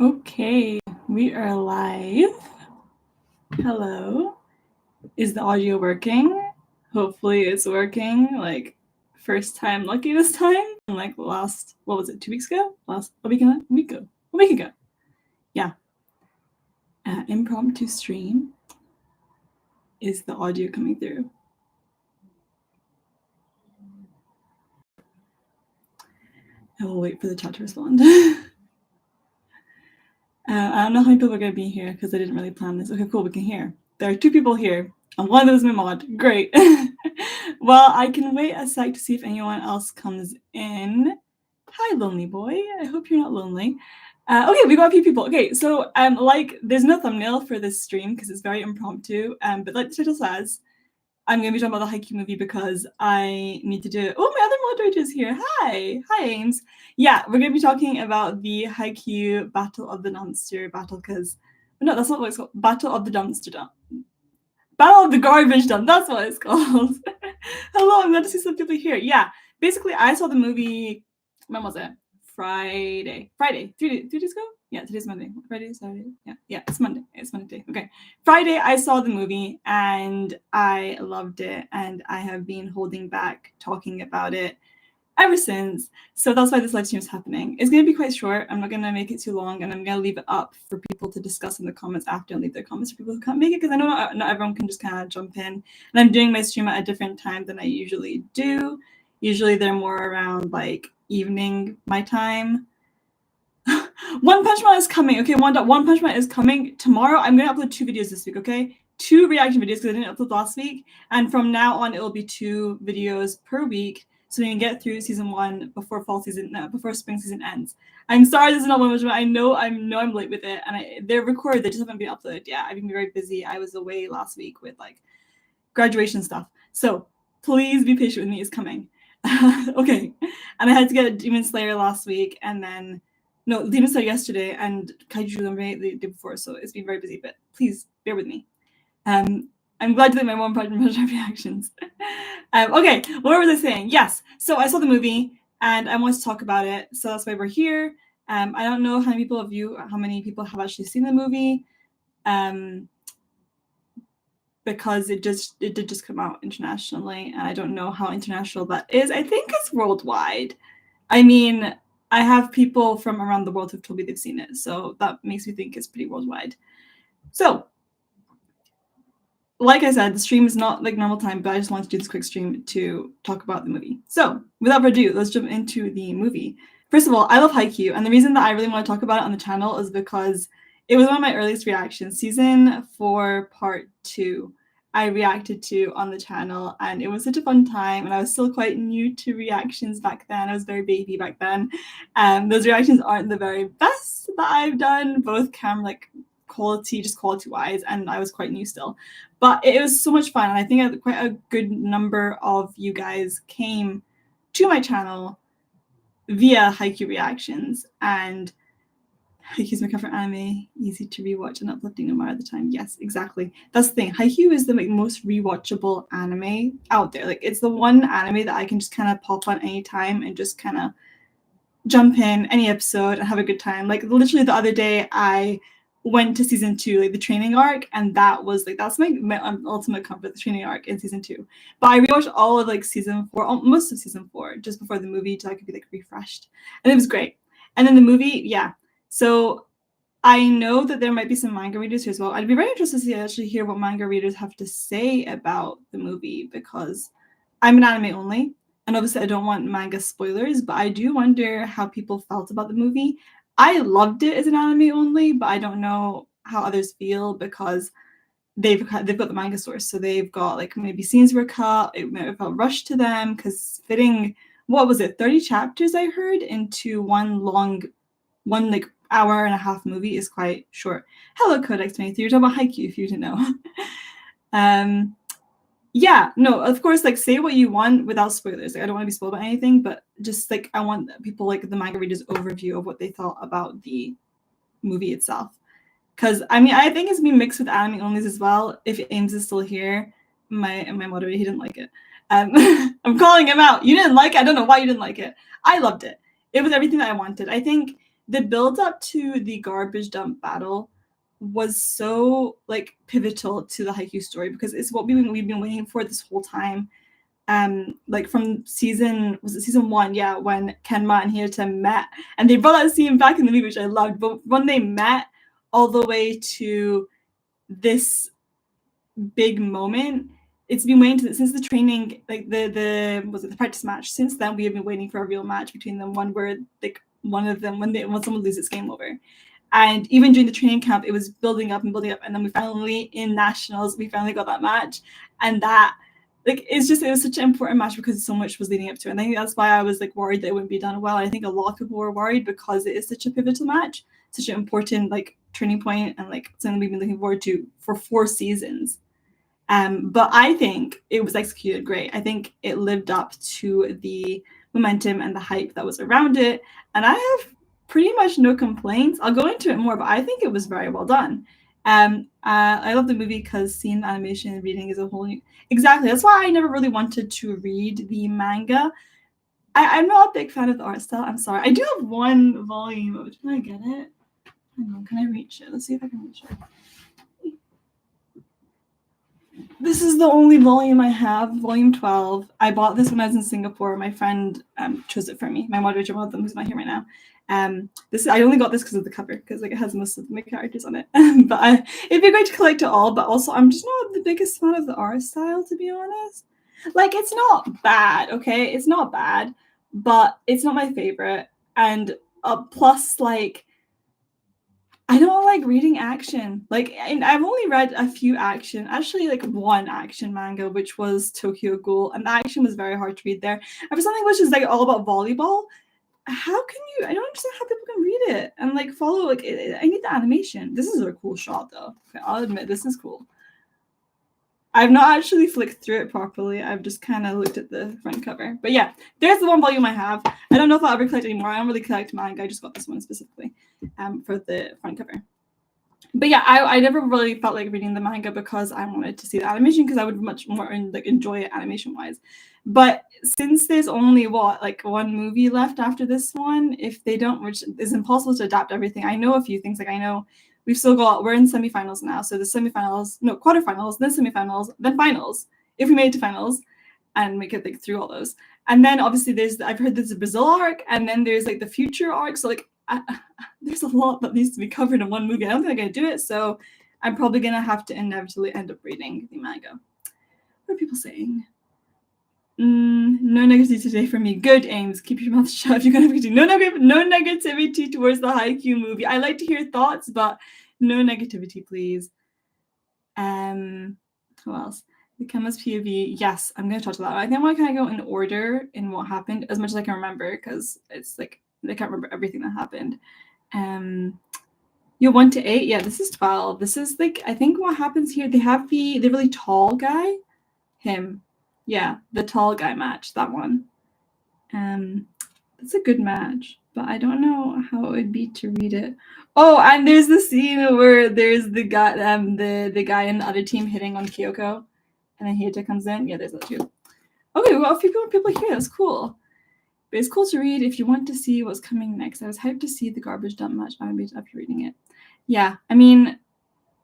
Okay, we are live. Hello. Is the audio working? Hopefully it's working. Like, first time lucky this time. Like last, what was it, 2 weeks ago? A week ago. Yeah. Impromptu stream. Is the audio coming through? I will wait for the chat to respond. I don't know how many people are going to be here because I didn't really plan this. Okay, cool, we can hear. There are 2 people here, and one of them is my mod. Great. Well, I can wait a sec to see if anyone else comes in. Hi, lonely boy. I hope you're not lonely. Okay, we got a few people. Okay, so like, there's no thumbnail for this stream because it's very impromptu. But like the title says, I'm going to be talking about the Haikyuu movie because I need to do it. Oh, my other moderator is here. Hi, Ames. Yeah, we're going to be talking about the Haikyuu Battle of the Dumpster battle because no, that's not what it's called. Battle of the Dumpster dump. Battle of the Garbage Dump. That's what it's called. Hello, I'm glad to see some people here. Yeah, basically, I saw the movie. When was it? Friday. 3 days ago? Yeah, today's Monday. Friday, Saturday. Yeah, it's Monday. It's Monday day. Okay. Friday, I saw the movie and I loved it. And I have been holding back talking about it ever since. So that's why this live stream is happening. It's going to be quite short. I'm not going to make it too long, and I'm going to leave it up for people to discuss in the comments after and leave their comments for people who can't make it, because I know not everyone can just kind of jump in. And I'm doing my stream at a different time than I usually do. Usually they're more around like evening my time. One Punch Man is coming. Okay, One Punch Man is coming tomorrow. I'm going to upload 2 videos this week, okay? 2 reaction videos because I didn't upload last week. And from now on, it will be 2 videos per week, so we can get through season 1 before before spring season ends. I'm sorry this is not One Punch Man. I know I'm late with it, and they're recorded. They just haven't been uploaded. Yeah, I've been very busy. I was away last week with like graduation stuff. So please be patient with me. It's coming. Okay. And I had to get Demon Slayer last week, and then Demon Slayer yesterday, and Kaiju the day before. So it's been very busy, but please bear with me. I'm glad to do my One Punch Man reactions. Okay, what was I saying? Yes, so I saw the movie and I want to talk about it, so that's why we're here. I don't know how many people have actually seen the movie, because it did just come out internationally, and I don't know how international that is. I think it's worldwide. I mean, I have people from around the world who've told me they've seen it, so that makes me think it's pretty worldwide. So, like I said, the stream is not like normal time, but I just wanted to do this quick stream to talk about the movie. So, without further ado, let's jump into the movie. First of all, I love Haikyuu, and the reason that I really want to talk about it on the channel is because it was one of my earliest reactions. Season 4, part 2, I reacted to on the channel, and it was such a fun time, and I was still quite new to reactions back then. I was very baby back then. Those reactions aren't the very best that I've done, both quality-wise, and I was quite new still. But it was so much fun, and I think quite a good number of you guys came to my channel via Haikyuu reactions, and Haikyuu's my comfort anime, easy to rewatch and uplifting no matter the time. Yes, exactly. That's the thing. Haikyuu is the most rewatchable anime out there. Like, it's the one anime that I can just kind of pop on any time and just kind of jump in any episode and have a good time. Like, literally the other day, I went to season 2, like the training arc, and that's my ultimate comfort, the training arc in season 2. But I rewatched all of like season 4, most of season 4, just before the movie, so I could be like refreshed, and it was great. And then the movie, yeah. So I know that there might be some manga readers here as well. I'd be very interested to actually hear what manga readers have to say about the movie, because I'm an anime only, and obviously I don't want manga spoilers, but I do wonder how people felt about the movie. I loved it as an anime only, but I don't know how others feel, because they've got the manga source, so they've got like maybe scenes were cut, it might have felt rushed to them, because fitting, what was it, 30 chapters I heard into one like hour and a half movie is quite short. Hello, Codex 23. You're talking about Haikyuu, if you didn't know. Yeah, no, of course, like, say what you want without spoilers. Like, I don't want to be spoiled by anything, but just like, I want people, like the manga readers, overview of what they thought about the movie itself. Because I mean, I think it's been mixed with anime onlys as well. If Ames is still here, my moderator, he didn't like it. I'm calling him out. You didn't like it. I don't know why you didn't like it. I loved it. It was everything that I wanted. I think the build up to the garbage dump battle was so like pivotal to the Haikyuu story, because it's what we've been waiting for this whole time. Like from season 1, yeah, when Kenma and Hinata met, and they brought that scene back in the movie, which I loved. But when they met, all the way to this big moment, it's been waiting since the training, like the practice match. Since then, we have been waiting for a real match between them. One where like one of them, when someone loses, it's game over. And even during the training camp, it was building up, and then we finally, in nationals, we finally got that match. And that, like, it was such an important match because so much was leading up to it. And I think that's why I was like worried that it wouldn't be done well. I think a lot of people were worried because it is such a pivotal match, such an important like turning point, and like something we've been looking forward to for 4 seasons. But I think it was executed great. I think it lived up to the momentum and the hype that was around it. And I have pretty much no complaints. I'll go into it more, but I think it was very well done. I love the movie because seeing the animation and reading is a whole new... Exactly. That's why I never really wanted to read the manga. I'm not a big fan of the art style. I'm sorry. I do have one volume. Can I get it? Hang on, can I reach it? Let's see if I can reach it. This is the only volume I have, volume 12. I bought this when I was in Singapore. My friend chose it for me. My moderator, one of them, who's not here right now. I only got this because of the cover, because like it has most of my characters on it. But it'd be great to collect it all. But also, I'm just not the biggest fan of the art style, to be honest. Like, it's not bad, okay? It's not bad, but it's not my favorite. And plus, like, I don't like reading action. Like, and I've only read a few action, actually like one action manga, which was Tokyo Ghoul, and the action was very hard to read there. And for something which is like all about volleyball, how can you? I don't understand how people can read it and like follow. Like, I need the animation. This is a cool shot, though. Okay, I'll admit this is cool. I've not actually flicked through it properly. I've just kind of looked at the front cover. But yeah, there's the one volume I have. I don't know if I'll ever collect anymore. I don't really collect manga. I just got this one specifically for the front cover. But yeah, I never really felt like reading the manga because I wanted to see the animation, because I would much more like enjoy it animation-wise. But since there's only one movie left after this one, if they don't, which is impossible to adapt everything. I know a few things. Like, I know we're in semifinals now. So the quarterfinals, then semifinals, then finals. If we made it to finals and make it like through all those. And then obviously I've heard there's a Brazil arc, and then there's like the future arc. So like there's a lot that needs to be covered in one movie. I don't think I'm gonna do it. So I'm probably gonna have to inevitably end up reading the manga. What are people saying? No negativity today for me. Good, Ames. Keep your mouth shut if you're gonna be no negativity towards the Haikyuu movie. I like to hear thoughts, but no negativity, please. Who else? The Kenma's POV. Yes, I'm gonna talk to that. I think I want to kind of go in order in what happened as much as I can remember, because it's like I can't remember everything that happened. 1 to 8. Yeah, this is 12. This is like, I think what happens here. They have the really tall guy. Him. Yeah, the tall guy match, that one. That's a good match, but I don't know how it would be to read it. Oh, and there's the scene where there's the guy, the guy in the other team hitting on Kyoko, and then Hinata comes in. Yeah, there's that too. Okay, well, a few people here. That's cool. But it's cool to read if you want to see what's coming next. I was hyped to see the garbage dump match animated after reading it. Yeah, I mean,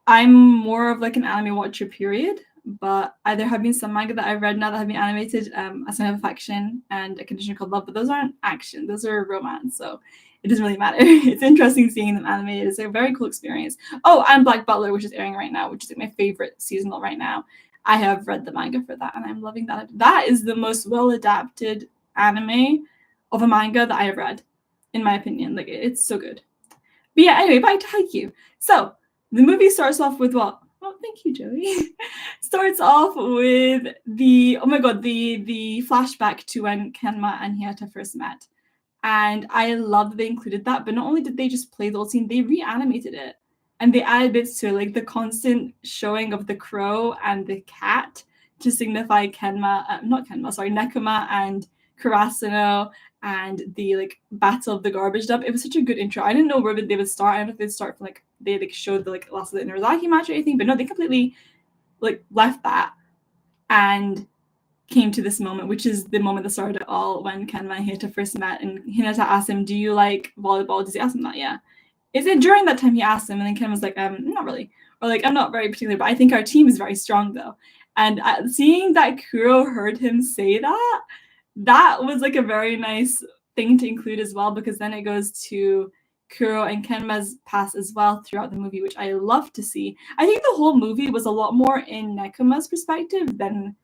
I'm more of like an anime watcher, period. But there have been some manga that I've read now that have been animated, as Sign of Affection and A Condition Called Love, but those aren't action, those are romance, so it doesn't really matter. It's interesting seeing them animated. It's a very cool experience. Oh, and Black Butler, which is airing right now, which is like my favorite seasonal right now. I have read the manga for that, and I'm loving that. That is the most well-adapted anime of a manga that I have read, in my opinion. Like, it's so good. But yeah, anyway, back to Haikyuu. So, the movie starts off with what? Oh, thank you, Joey. Starts off with the flashback to when Kenma and Hinata first met. And I love that they included that, but not only did they just play the old scene, they reanimated it. And they added bits to it, like the constant showing of the crow and the cat to signify Nekoma and Karasuno, and the like battle of the garbage dump. It was such a good intro. I didn't know where they would start. I don't know if they'd start from like they like showed the like last of the Inazaki match or anything, but no, they completely like left that. And came to this moment, which is the moment that started it all, when Kenma and Hinata first met, and Hinata asked him, do you like volleyball? Does he ask him that? Yeah. Is it during that time he asked him, and then Ken was like, not really. Or like, I'm not very particular, but I think our team is very strong though. And seeing that Kuro heard him say that, that was like a very nice thing to include as well, because then it goes to Kuro and Kenma's past as well throughout the movie, which I love to see. I think the whole movie was a lot more in Nekoma's perspective than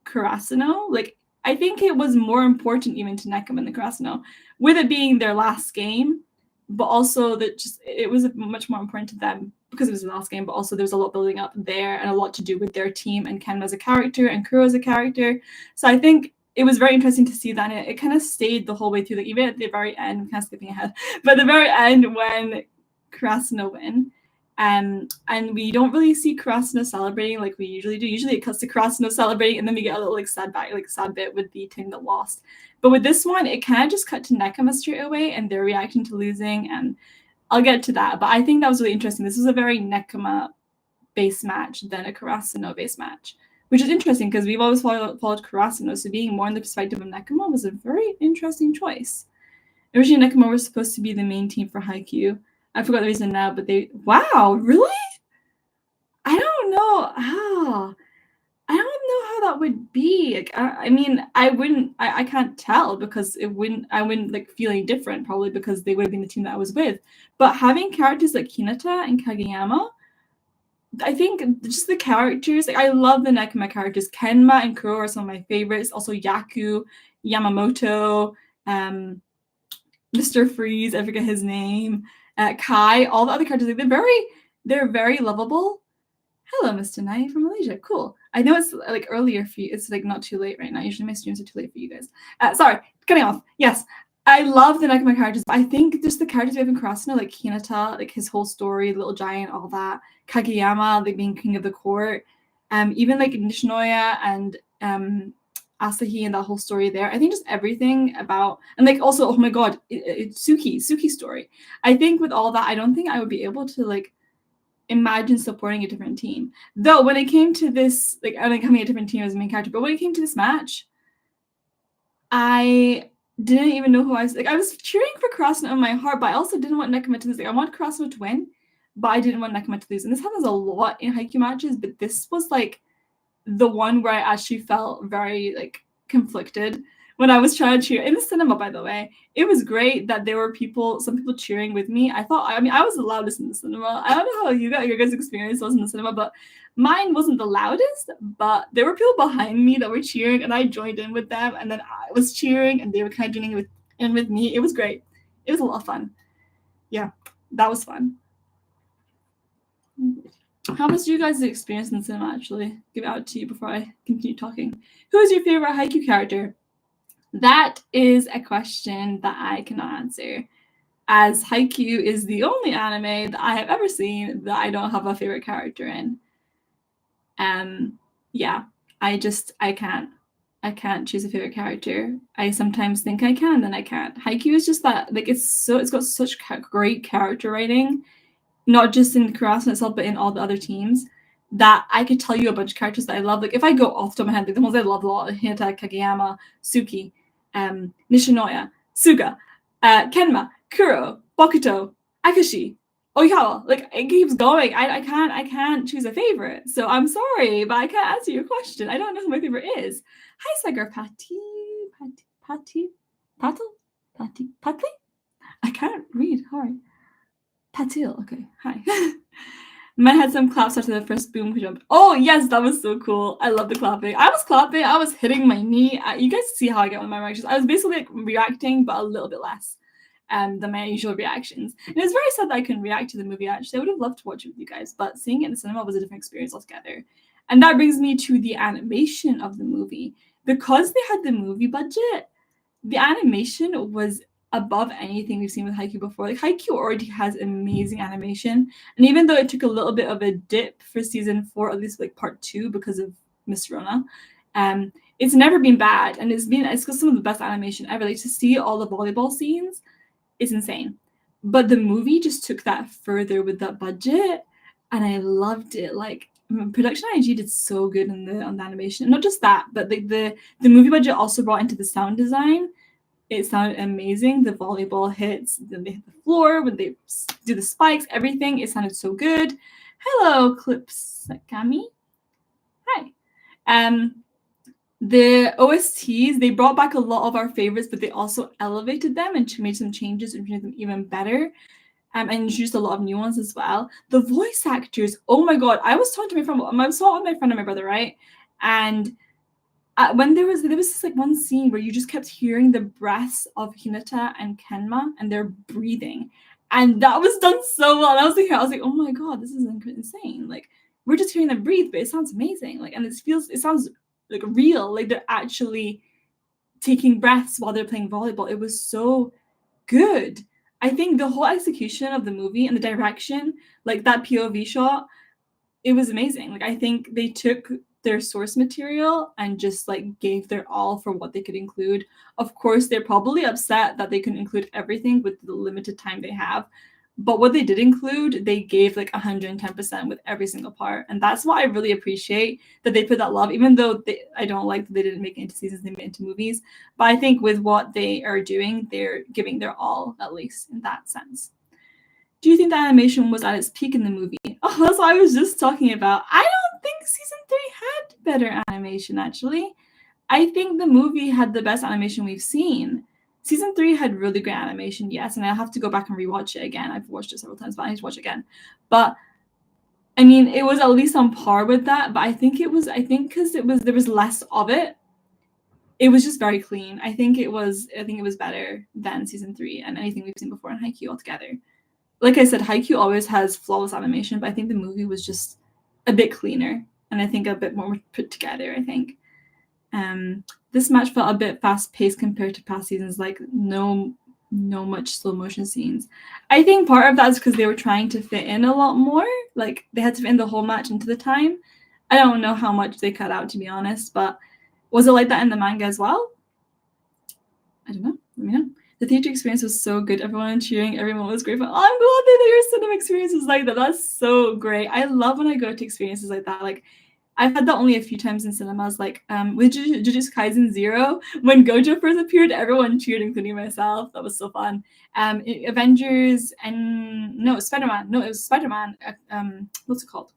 Kurasuno. Like, I think it was more important even to Nekoma than Kurasuno, with it being their last game, but also that just it was much more important to them because it was the last game, but also there was a lot building up there and a lot to do with their team and Kenma as a character and Kuro as a character. So I think it was very interesting to see that, and it kind of stayed the whole way through. Like, even at the very end, I'm kind of skipping ahead, but at the very end when Kurasuno win, and we don't really see Kurasuno celebrating like we usually do. Usually it cuts to Kurasuno celebrating, and then we get a little like sad bit with the team that lost. But with this one, it kind of just cut to Nekoma straight away and their reaction to losing, and I'll get to that. But I think that was really interesting. This was a very Nekoma-based match than a Kurasuno-based match, which is interesting because we've always followed Kurasuno, so being more in the perspective of Nekoma was a very interesting choice. Originally, Nekoma was supposed to be the main team for Haikyuu. I forgot the reason now, but wow, really? I don't know how. I don't know how that would be. Like, I mean, I can't tell because I wouldn't like feel any different probably because they would have been the team that I was with. But having characters like Hinata and Kageyama, I think just the characters, like I love the Nekoma characters. Kenma and Kuro are some of my favorites. Also Yaku, Yamamoto, Mr. Freeze, I forget his name. Kai, all the other characters, like they're very lovable. Hello, Mr. Knight from Malaysia. Cool. I know it's like earlier for you. It's like not too late right now. Usually my streams are too late for you guys. Sorry, cutting off. Yes, I love the Nekoma characters. But I think just the characters we have in Kurasuno, like Hinata, like his whole story, Little Giant, all that. Kageyama, like being king of the court. Even like Nishinoya and Asahi and that whole story there. I think just everything about, and like also, oh my god, it's Suki's story. I think with all that, I don't think I would be able to like imagine supporting a different team. Though when it came to this, like I like having a different team as a main character, but when it came to this match, I didn't even know who I was. Like I was cheering for Kurasuno in my heart, but I also didn't want Nekoma to lose. Like I want Kurasuno to win, but I didn't want Nekoma to lose. And this happens a lot in Haikyuu matches, but this was like the one where I actually felt very like conflicted when I was trying to cheer in the cinema. By the way, it was great that there were some people cheering with me. I was the loudest in the cinema. I don't know how you got your guys' experience was in the cinema, but mine wasn't the loudest. But there were people behind me that were cheering, and I joined in with them. And then I was cheering, and they were kind of joining in with me. It was great. It was a lot of fun. Yeah, that was fun. How was you guys' experience in the cinema, actually? Give it out to you before I continue talking. Who is your favorite Haikyuu character? That is a question that I cannot answer, as Haikyuu is the only anime that I have ever seen that I don't have a favorite character in. Yeah, I can't choose a favorite character. I sometimes think I can, then I can't. Haikyuu is just that, like it's got such great character writing, not just in Kurasuno itself, but in all the other teams, that I could tell you a bunch of characters that I love. Like if I go off the top of my head, like the ones I love a lot: Hinata, Kageyama, Suki, Nishinoya, Suga, Kenma, Kuro, Bokuto, Akashi, Oikawa. Like it keeps going. I can't choose a favorite. So I'm sorry, but I can't answer your question. I don't know who my favorite is. Hi, Sagar Patti. I can't read. Hi. Patil. Okay. Hi. Mine had some claps after the first boom jump. Oh yes, that was so cool. I love the clapping. I was clapping. I was hitting my knee. You guys see how I get with my reactions. I was basically like reacting, but a little bit less than my usual reactions. And it was very sad that I couldn't react to the movie. Actually, I would have loved to watch it with you guys, but seeing it in the cinema was a different experience altogether. And that brings me to the animation of the movie. Because they had the movie budget, the animation was above anything we've seen with Haikyuu before. Like Haikyuu already has amazing animation, and even though it took a little bit of a dip for season 4, at least like part 2 because of Miss Rona, it's never been bad, and it's got some of the best animation ever. Like to see all the volleyball scenes is insane. But the movie just took that further with that budget, and I loved it. Like production IG did so good on the animation. Not just that, but the movie budget also brought into the sound design. It sounded amazing. The volleyball hits, then they hit the floor, when they do the spikes, everything. It sounded so good. Hello, Clipsakami. Hi. The OSTs, they brought back a lot of our favorites, but they also elevated them and made some changes and made them even better. And introduced a lot of new ones as well. The voice actors, oh my god! I was talking to my friend. I was talking with my friend and my brother, right? And when there was this like one scene where you just kept hearing the breaths of Hinata and Kenma, and they're breathing, and that was done so well. And I was like, oh my god, this is insane! Like we're just hearing them breathe, but it sounds amazing. Like, and it sounds like real. Like they're actually taking breaths while they're playing volleyball. It was so good. I think the whole execution of the movie and the direction, like that POV shot, it was amazing. Like I think they took their source material and just like gave their all for what they could include. Of course, they're probably upset that they couldn't include everything with the limited time they have. But what they did include, they gave like 110% with every single part. And that's why I really appreciate that they put that love, even though I don't like that they didn't make it into seasons, they made it into movies. But I think with what they are doing, they're giving their all, at least in that sense. Do you think the animation was at its peak in the movie? Oh, that's what I was just talking about. I don't think season 3 had better animation, actually. I think the movie had the best animation we've seen. Season 3 had really great animation, yes, and I'll have to go back and rewatch it again. I've watched it several times, but I need to watch it again. But I mean, it was at least on par with that. But I think because there was less of it. It was just very clean. I think it was better than season 3 and anything we've seen before in Haikyuu altogether. Like I said, Haikyuu always has flawless animation, but I think the movie was just a bit cleaner and I think a bit more put together. I think. This match felt a bit fast-paced compared to past seasons, like no much slow motion scenes. I think part of that is because they were trying to fit in a lot more. Like they had to fit in the whole match into the time. I don't know how much they cut out, to be honest, but was it like that in the manga as well? I don't know. Let me know. The theater experience was so good. Everyone cheering. Everyone was grateful. Oh, I'm glad that there were cinema experiences like that. That's so great. I love when I go to experiences like that. Like I've had that only a few times in cinemas, like with Jujutsu Kaisen 0, when Gojo first appeared, everyone cheered, including myself. That was so fun. Avengers and no, Spider-Man. No, it was Spider-Man. What's it called?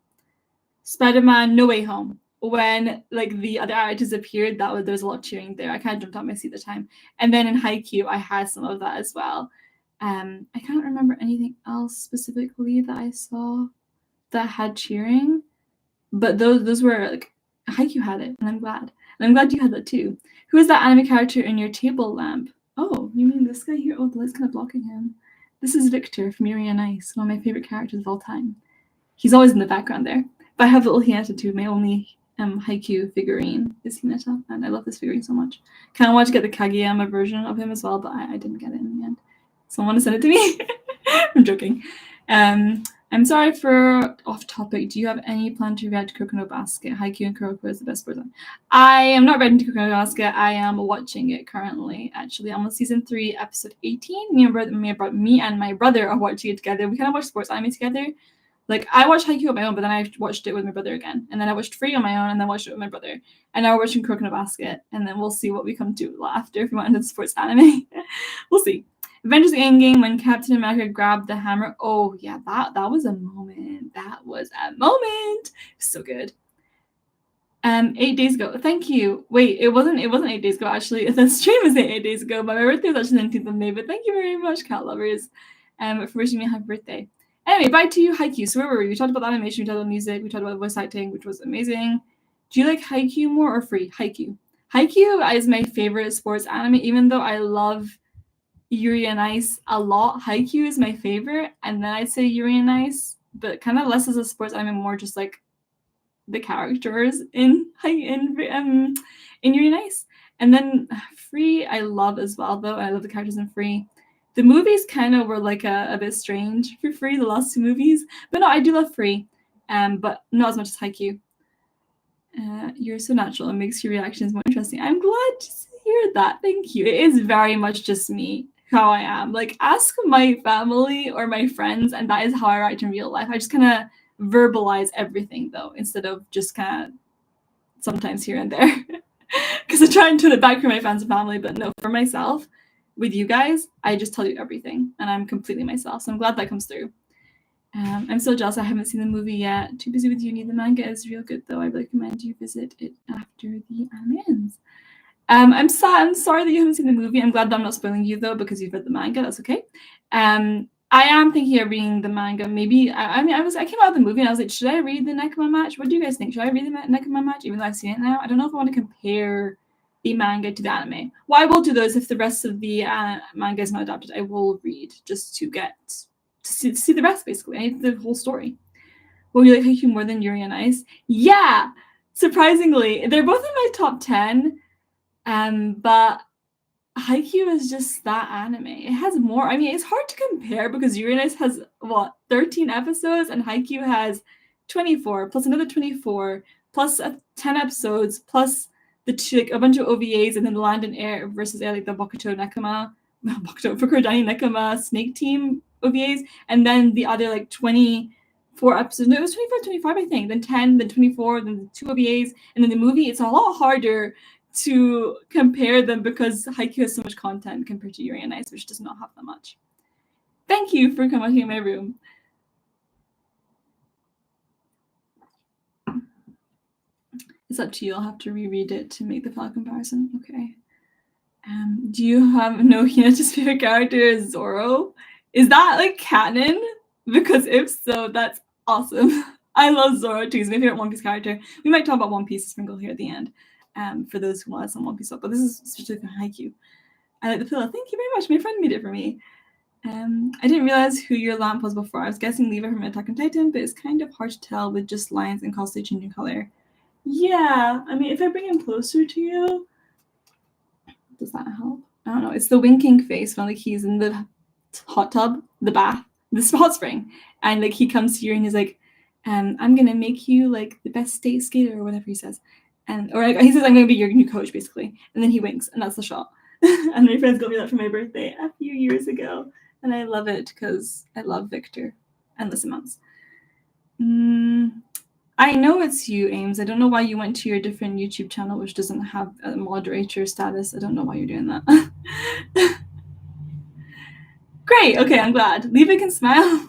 Spider-Man No Way Home. When like the other actors appeared, there was a lot of cheering there. I kind of jumped out my seat at the time. And then in Haikyuu, I had some of that as well. I can't remember anything else specifically that I saw that had cheering. But those were like Haikyuu had it, and I'm glad. And I'm glad you had that too. Who is that anime character in your table lamp? Oh, you mean this guy here? Oh, the light's kind of blocking him. This is Victor from Yuri on Ice, one of my favorite characters of all time. He's always in the background there. But I have little Hinata too. My only Haikyuu figurine is Hinata, and I love this figurine so much. Kind of want to get the Kageyama version of him as well, but I didn't get it in the end. Someone sent it to me. I'm joking. I'm sorry for off topic. Do you have any plan to react to Kuroko no Basket? Haikyuu and Kuroko is the best person. I am not reading to Kuroko no Basket. I am watching it currently. Actually, I'm on season 3, episode 18. Me and my brother are watching it together. We kind of watch sports anime together. Like I watched Haikyuu on my own, but then I watched it with my brother again, and then I watched Free on my own, and then watched it with my brother. And now we're watching Kuroko no Basket, and then we'll see what we come to after if we want into the sports anime. We'll see. Avengers Endgame when Captain America grabbed the hammer. Oh yeah, that was a moment. That was a moment. So good. 8 days ago. Thank you. Wait, it wasn't 8 days ago actually. The stream was 8 days ago, but my birthday was actually 19th of May. But thank you very much, cat lovers, for wishing me a happy birthday. Anyway, back to you, Haikyuu. So where were we? We talked about animation, we talked about music, we talked about voice acting, which was amazing. Do you like Haikyuu more or Free? Haikyuu. Haikyuu is my favorite sports anime, even though I love Yuri on Ice a lot. Haikyuu is my favorite, and then I'd say Yuri on Ice, but kind of less as a sports anime, more just like the characters in Yuri on Ice. And then Free, I love as well, though. I love the characters in Free. The movies kind of were like a bit strange for Free, the last 2 movies. But no, I do love Free, but not as much as Haikyuu. You're so natural. It makes your reactions more interesting. I'm glad to hear that. Thank you. It is very much just me, how I am. Like, ask my family or my friends, and that is how I react in real life. I just kind of verbalize everything though, instead of just kind of sometimes here and there. Because I try and tone it back for my fans and family, but no, for myself, with you guys, I just tell you everything, and I'm completely myself. So I'm glad that comes through. I'm so jealous I haven't seen the movie yet. Too busy with uni. The manga is real good though. I recommend you visit it after the anime ends. I'm sorry that you haven't seen the movie. I'm glad that I'm not spoiling you though, because you've read the manga. That's okay. I am thinking of reading the manga. Maybe I came out of the movie and I was like, should I read the Nekoma match? What do you guys think? Should I read the Nekoma match, even though I've seen it now? I don't know if I want to compare the manga to the anime. Well, I will do those if the rest of the manga is not adapted. I will read just to get to see the rest. Basically, I need the whole story. Will you like Haikyuu more than Yuri on Ice? Yeah, surprisingly, they're both in my top 10. But Haikyuu is just that anime. It has more. I mean, it's hard to compare because Yuri on Ice has 13 episodes and Haikyuu has 24 plus another 24 plus 10 episodes plus the a bunch of OVAs, and then the Land and Air versus Air, like the Fukuroi Dani Nekoma Snake Team OVAs, and then the other like 24 episodes. No, it was 24, 25, I think. Then 10, then 24, then the 2 OVAs, and then the movie. It's a lot harder to compare them because Haikyuu has so much content compared to Yuri on Ice, which does not have that much. Thank you for coming in my room. It's up to you. I'll have to reread it to make the file comparison. Okay. Do you have no Hinata's favorite character is Zoro? Is that like canon? Because if so, that's awesome. I love Zoro too. He's my favorite One Piece character. We might talk about One Piece sprinkle here at the end. For those who want some One Piece stuff, but this is specifically Haikyuu. I like the pillow. Thank you very much. My friend made it for me. I didn't realize who your lamp was before. I was guessing Levi from Attack on Titan, but it's kind of hard to tell with just lines and constantly changing color. Yeah, I mean, if I bring him closer to you, does that help? I don't know. It's the winking face when like he's in the hot tub, the bath, this hot spring, and like he comes to you and he's like, I'm gonna make you like the best state skater or whatever he says. Or he says, I'm going to be your new coach, basically. And then he winks, and that's the shot. And my friends got me that for my birthday a few years ago. And I love it because I love Victor. Endless amounts. I know it's you, Ames. I don't know why you went to your different YouTube channel, which doesn't have a moderator status. I don't know why you're doing that. Great. Okay, I'm glad. Levi can smile.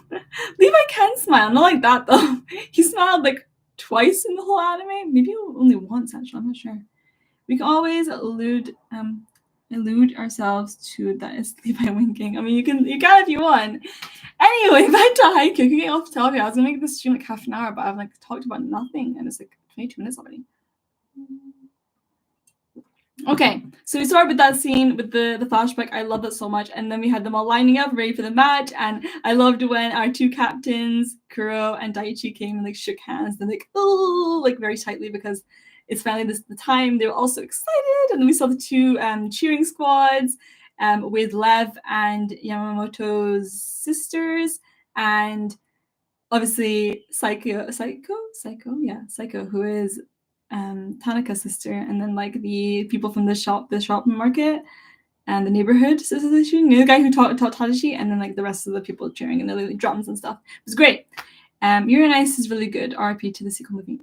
Levi can smile. Not like that, though. He smiled like twice in the whole anime, maybe only once actually, I'm not sure. We can always elude ourselves to that is Levi winking. I mean, you can if you want. Anyway, back to Haikyuu. Getting off the topic. I was gonna make this stream like half an hour, but I've like talked about nothing, and it's like 22 minutes already. Okay, so we started with that scene with the flashback. I love that so much. And then we had them all lining up, ready for the match. And I loved when our two captains, Kuro and Daichi, came and like shook hands. They're like, oh, like very tightly because it's finally the time. They were all so excited. And then we saw the two cheering squads with Lev and Yamamoto's sisters. And obviously Psycho, who is Tanaka's sister, and then like the people from the shop market and the neighborhood association, the guy who taught Tadashi, and then like the rest of the people cheering and the like, drums and stuff. It was great. Yuri on Ice is really good. RIP to the sequel movie.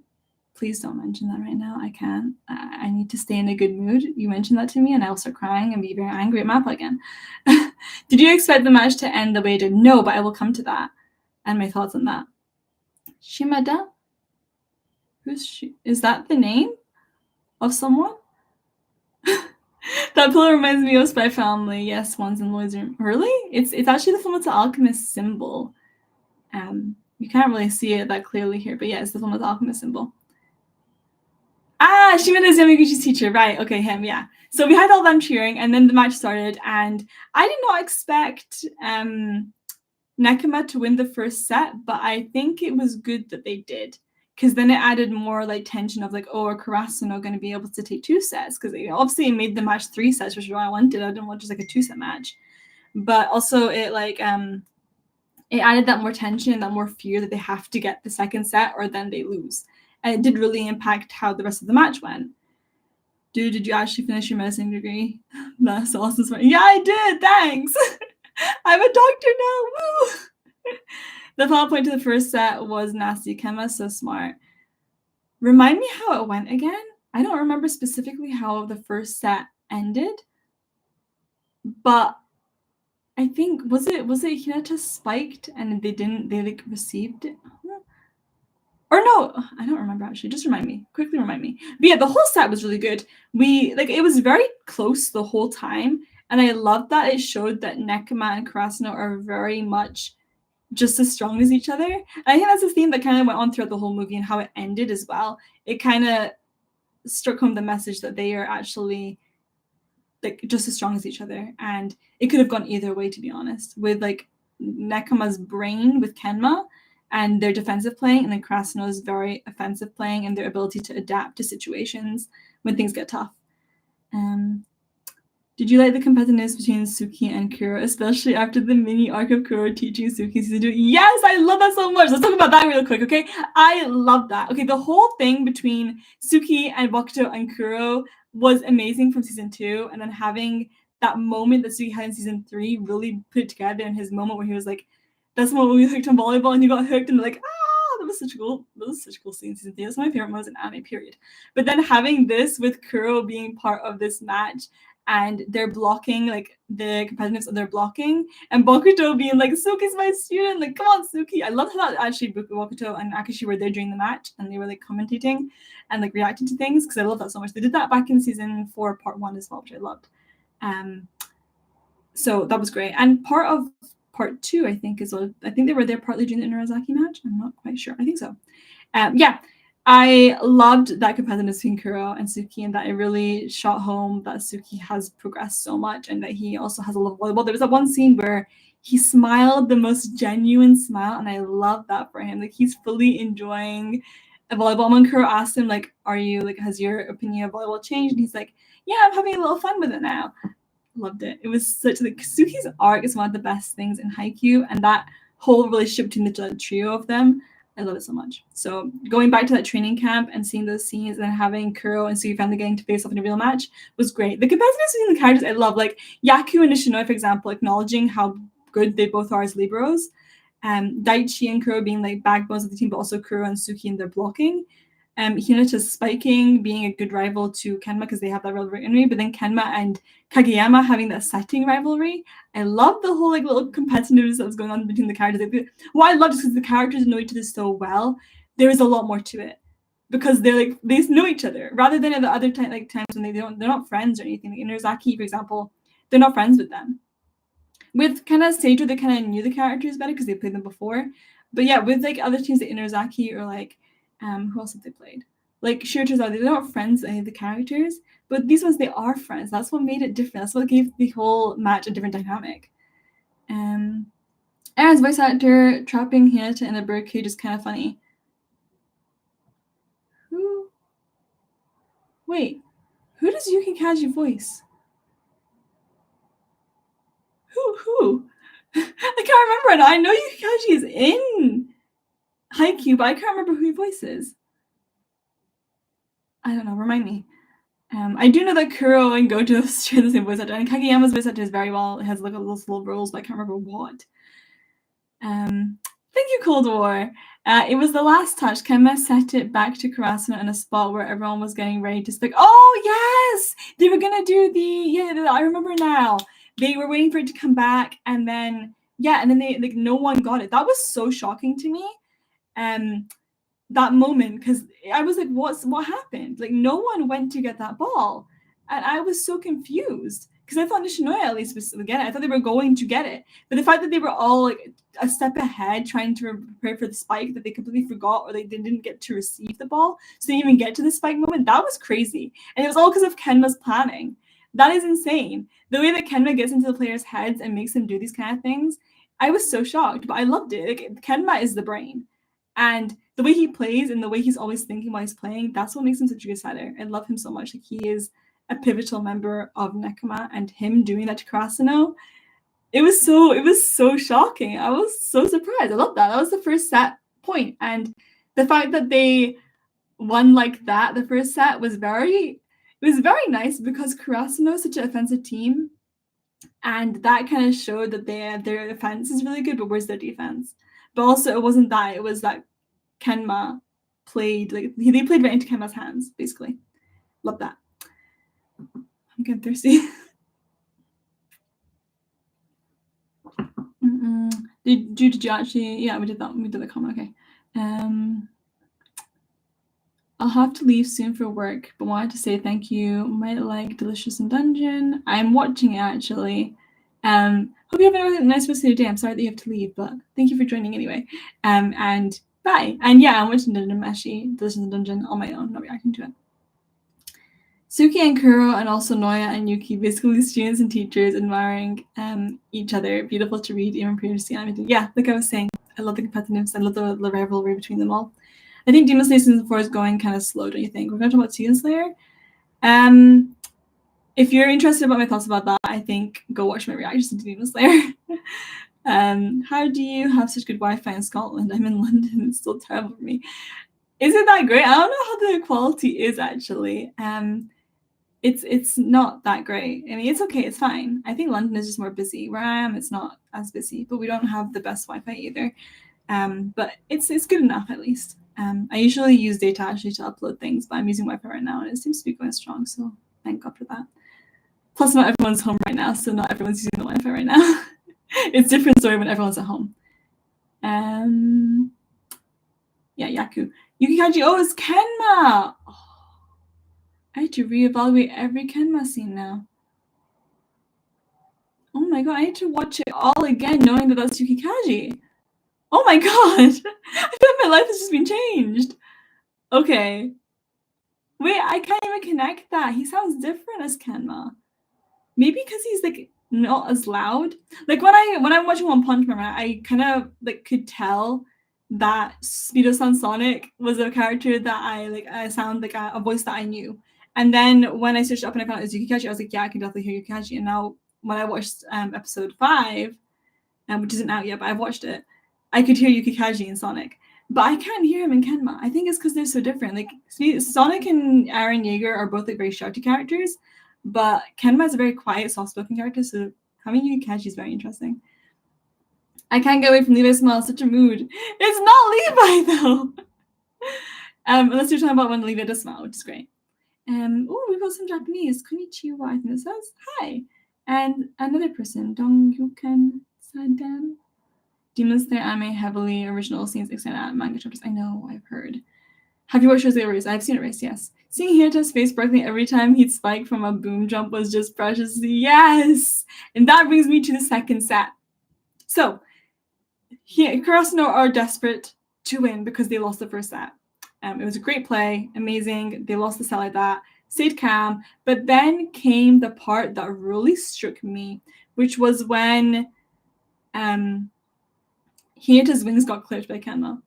Please don't mention that right now. I can't. I need to stay in a good mood. You mentioned that to me and I'll start crying and be very angry at Mappa again. Did you expect the match to end the way it did? No, but I will come to that and my thoughts on that. Shimada? Who's she? Is that the name of someone? That pillar reminds me of Spy Family. Yes, Swans and Lloyd's room. Really? It's actually the Fullmetal Alchemist symbol. You can't really see it that clearly here, but yeah, it's the Fullmetal Alchemist symbol. Ah, Shimada is Yamaguchi's teacher. Right, okay, him, yeah. So we had all them cheering, and then the match started, and I did not expect Nekoma to win the first set, but I think it was good that they did. Because then it added more like tension of like, oh, are Karasuno going to be able to take 2 sets? Because obviously it made the match 3 sets, which is what I wanted. I didn't want just like a 2-set match. But also it like it added that more tension and that more fear that they have to get the second set or then they lose. And it did really impact how the rest of the match went. Dude, did you actually finish your medicine degree? That's awesome. Yeah, I did. Thanks. I'm a doctor now. Woo! The final point to the first set was nasty. Kenma's so smart. Remind me how it went again? I don't remember specifically how the first set ended, but I think was it Hinata spiked and they like received it? Or no, I don't remember actually. Just quickly remind me. But yeah, the whole set was really good. It was very close the whole time, and I loved that it showed that Nekoma and Karasuno are very much just as strong as each other. And I think that's a theme that kind of went on throughout the whole movie and how it ended as well. It kind of struck home the message that they are actually like just as strong as each other, and it could have gone either way, to be honest, with like Nekoma's brain with Kenma and their defensive playing, and then Krasuno's very offensive playing and their ability to adapt to situations when things get tough. Did you like the competitiveness between Suki and Kuro, especially after the mini arc of Kuro teaching Suki season 2? Yes, I love that so much. Let's talk about that real quick, okay? I love that. Okay, the whole thing between Suki and Bokuto and Kuro was amazing from season 2, and then having that moment that Suki had in season 3 really put it together in his moment where he was like, that's the moment we hooked on volleyball and he got hooked and like, that was such a cool scene in season 3. That's one of my favorite moments in anime, period. But then having this with Kuro being part of this match and they're blocking, like the competitiveness of their blocking, and Bokuto being like, Suki's my student, like, come on, Suki. I love how that actually Bokuto and Akashi were there during the match and they were like commentating and like reacting to things, because I love that so much. They did that back in season 4, part 1 as well, which I loved. So that was great. And part of part 2, I think, as well. I think they were there partly during the Inurazaki match. I'm not quite sure. I think so. Yeah. I loved that competitiveness between Kuro and Suki, and that it really shot home that Suki has progressed so much and that he also has a love of volleyball. There was that one scene where he smiled the most genuine smile, and I love that for him. Like, he's fully enjoying volleyball. And when Kuro asked him, like, has your opinion of volleyball changed? And he's like, yeah, I'm having a little fun with it now. Loved it. It was such like Suki's arc is one of the best things in Haikyuu, and that whole relationship between the trio of them, I love it so much. So going back to that training camp and seeing those scenes and then having Kuro and Suki finally getting to face off in a real match was great. The competitiveness between the characters I love, like Yaku and Nishinoya, for example, acknowledging how good they both are as liberos. Daichi and Kuro being like backbones of the team, but also Kuro and Suki in their blocking. Hinata's spiking, being a good rival to Kenma because they have that rivalry, but then Kenma and Kageyama having that setting rivalry. I love the whole like little competitiveness that was going on between the characters. What I love is because the characters know each other so well, there is a lot more to it because they know each other rather than at the other times when they're not friends or anything. Like in Inurazaki, for example, they're not friends with them. With kind of Seijo, they kind of knew the characters better because they played them before. But yeah, with like other teams like Inurazaki or like who else have they played? Like Shiratorizawa, they're not friends with any of the characters, but these ones, they are friends. That's what made it different. That's what gave the whole match a different dynamic. Aaron's voice actor trapping Hinata in a birdcage is kind of funny. Who does Yuki Kaji voice? Who? I can't remember it. I know Yuki Kaji is in Haikyuu, but I can't remember who he voices. I don't know. Remind me. I do know that Kuro and Goto share the same voice actor, and Kageyama's voice actor is very well. It has like those little roles, but I can't remember what. Thank you, Cold War. It was the last touch. Kenma set it back to Karasuno in a spot where everyone was getting ready to speak. Oh yes, they were gonna do I remember now. They were waiting for it to come back, and then they like no one got it. That was so shocking to me. That moment, because I was like, what happened? Like no one went to get that ball, and I was so confused because I thought Nishinoya at least was to get it. I thought they were going to get it, but the fact that they were all like a step ahead trying to prepare for the spike, that they completely forgot or they didn't get to receive the ball, so they didn't even get to the spike moment. That was crazy, and it was all because of Kenma's planning. That is insane. The way that Kenma gets into the players' heads and makes them do these kind of things, I was so shocked, but I loved it. Like, Kenma is the brain. And the way he plays and the way he's always thinking while he's playing, that's what makes him such a good setter. I love him so much. Like, he is a pivotal member of Nekoma, and him doing that to Karasuno, it was so shocking. I was so surprised. I love that. That was the first set point. And the fact that they won like that, the first set was very nice because Karasuno is such an offensive team. And that kind of showed that their offense is really good, but where's their defense? But also it wasn't that. It was that Kenma played, like, they played right into Kenma's hands, basically. Love that. I'm getting thirsty. Did you actually? Yeah, we did that. We did the comment. Okay. I'll have to leave soon for work, but wanted to say thank you. Might like Delicious in Dungeon. I'm watching it actually. Hope you have a really nice rest of your day. I'm sorry that you have to leave, but thank you for joining anyway. And bye. And yeah, I'm watching Dungeon Meshi, Delicious in Dungeon on my own, not reacting to it. Suki and Kuro, and also Noya and Yuki, basically students and teachers admiring each other. Beautiful to read, even previously animated. Yeah, like I was saying, I love the competitiveness. I love the rivalry between them all. I think Demon Slayer Season 4 is going kind of slow, don't you think? We're going to talk about Season Slayer. If you're interested about my thoughts about that, I think go watch my reactions to Demon Slayer. How do you have such good Wi-Fi in Scotland? I'm in London. It's still terrible for me. Is it that great? I don't know how the quality is actually. It's not that great. I mean, it's okay. It's fine. I think London is just more busy. Where I am, it's not as busy, but we don't have the best Wi-Fi either. But it's good enough at least. I usually use data actually to upload things, but I'm using Wi-Fi right now, and it seems to be going strong. So thank God for that. Plus, not everyone's home right now, so not everyone's using the Wi-Fi right now. It's a different story when everyone's at home. Yeah, Yaku. Yukikaji. Oh, it's Kenma. Oh, I had to reevaluate every Kenma scene now. Oh my god, I need to watch it all again, knowing that that's Yukikaji. Oh my god! I feel like my life has just been changed. Okay. Wait, I can't even connect that. He sounds different as Kenma. Maybe because he's like not as loud. Like when I'm watching One Punch Man, I kind of like could tell that Speedo-san Sonic was a character that I sound like a voice that I knew. And then when I searched up and I found out it was Yukikaji, I was like, yeah, I can definitely hear Yukikaji. And now when I watched episode 5, which isn't out yet, but I've watched it, I could hear Yukikaji in Sonic. But I can't hear him in Kenma. I think it's because they're so different. Like Sonic and Eren Yeager are both like very shouty characters, but Kenma is a very quiet, soft-spoken character, so having Yukikaji is very interesting. I can't get away from Levi's smile. Such a mood. It's not Levi though. Unless you're talking about when Levi does smile, which is great. Oh, we got some Japanese. Konnichiwa, I think it says. Hi. And another person, Dongyuken Sadam. Demon Slayer anime heavily original scenes extended manga chapters. I know, I've heard. Have you watched Rose Race? I've seen Race, yes. Seeing Hinata's face sparkling every time he'd spike from a boom jump was just precious. Yes! And that brings me to the second set. So, Karasuno are desperate to win because they lost the first set. It was a great play, amazing. They lost the set like that, stayed calm. But then came the part that really struck me, which was when Hinata's wings got clipped by Kenma.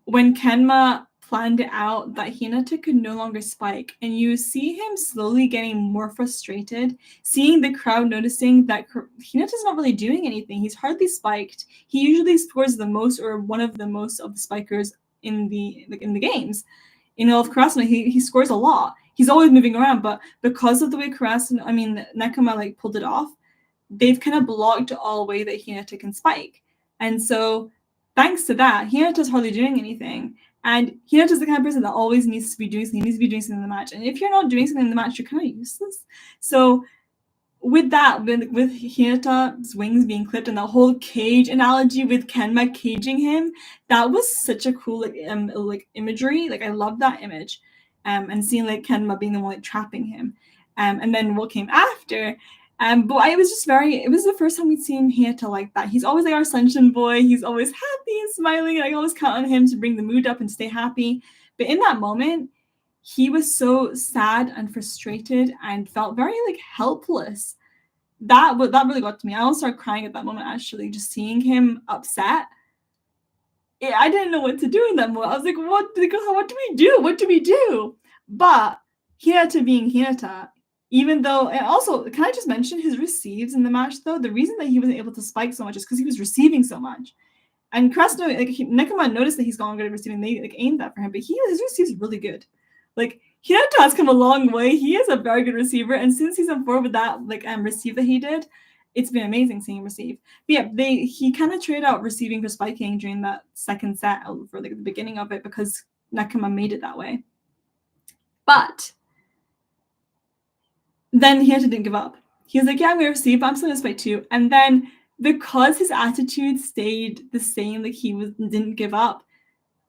When Kenma planned it out that Hinata could no longer spike, and you see him slowly getting more frustrated, seeing the crowd noticing that Hinata's not really doing anything. He's hardly spiked. He usually scores the most or one of the most of the spikers in the games. In all of Karasuno, he scores a lot. He's always moving around, but because of the way Nekoma pulled it off, they've kind of blocked all way that Hinata can spike. And so thanks to that, Hinata's hardly doing anything. And Hinata's the kind of person that always needs to be doing something. He needs to be doing something in the match. And if you're not doing something in the match, you're kind of useless. So with that, with Hinata's wings being clipped and the whole cage analogy with Kenma caging him, that was such a cool imagery. Like I love that image. And seeing Kenma being the one trapping him. And then what came after. But it was the first time we'd seen Hinata like that. He's always like our sunshine boy. He's always happy and smiling. And I always count on him to bring the mood up and stay happy. But in that moment, he was so sad and frustrated and felt very helpless. That really got to me. I almost started crying at that moment, actually, just seeing him upset. I didn't know what to do in that moment. I was like, what do we do? What do we do? But Hinata being Hinata, even though, and also, can I just mention his receives in the match, though? The reason that he wasn't able to spike so much is because he was receiving so much. And Krasno, Nekoma noticed that he's gone good at receiving. They aimed that for him, but his receives really good. Hinata has come a long way. He is a very good receiver, and since season 4 with that receive that he did, it's been amazing seeing him receive. But yeah, he kind of traded out receiving for spiking during that second set for like the beginning of it because Nakama made it that way. But then Hinata didn't give up. He was like, yeah, I'm going to receive, but I'm still going to spike too. And then because his attitude stayed the same, like didn't give up,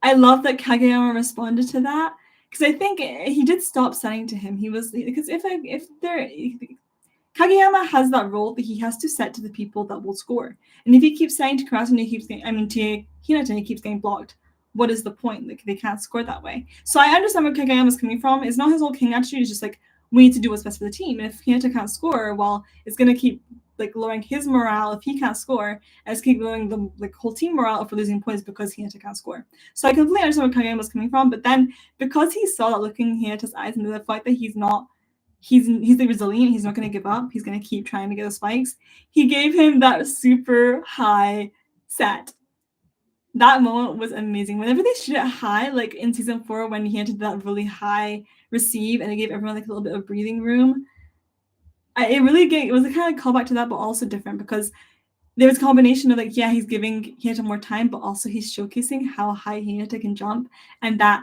I love that Kageyama responded to that. Because I think he did stop setting to him. He was, because Kageyama has that role that he has to set to the people that will score. And if he keeps saying to Kurasune, to Hinata, he keeps getting blocked, what is the point? Like, they can't score that way. So I understand where Kageyama's coming from. It's not his whole king attitude. It's just like, we need to do what's best for the team. And if Hinata can't score, well, it's going to keep like lowering his morale if he can't score, and it's keep lowering the like whole team morale if we're losing points because Hinata can't score. So I completely understand where Kageyama was coming from. But then because he saw that look in Hinata's eyes and the fact that he's resilient, he's not going to give up, he's going to keep trying to get the spikes, he gave him that super high set. That moment was amazing. Whenever they shoot it high, like in season 4 when he entered that really high receive and it gave everyone like a little bit of breathing room, it was a kind of callback to that, but also different because there was a combination of like, yeah, he's giving Hinata more time, but also he's showcasing how high Hinata can jump, and that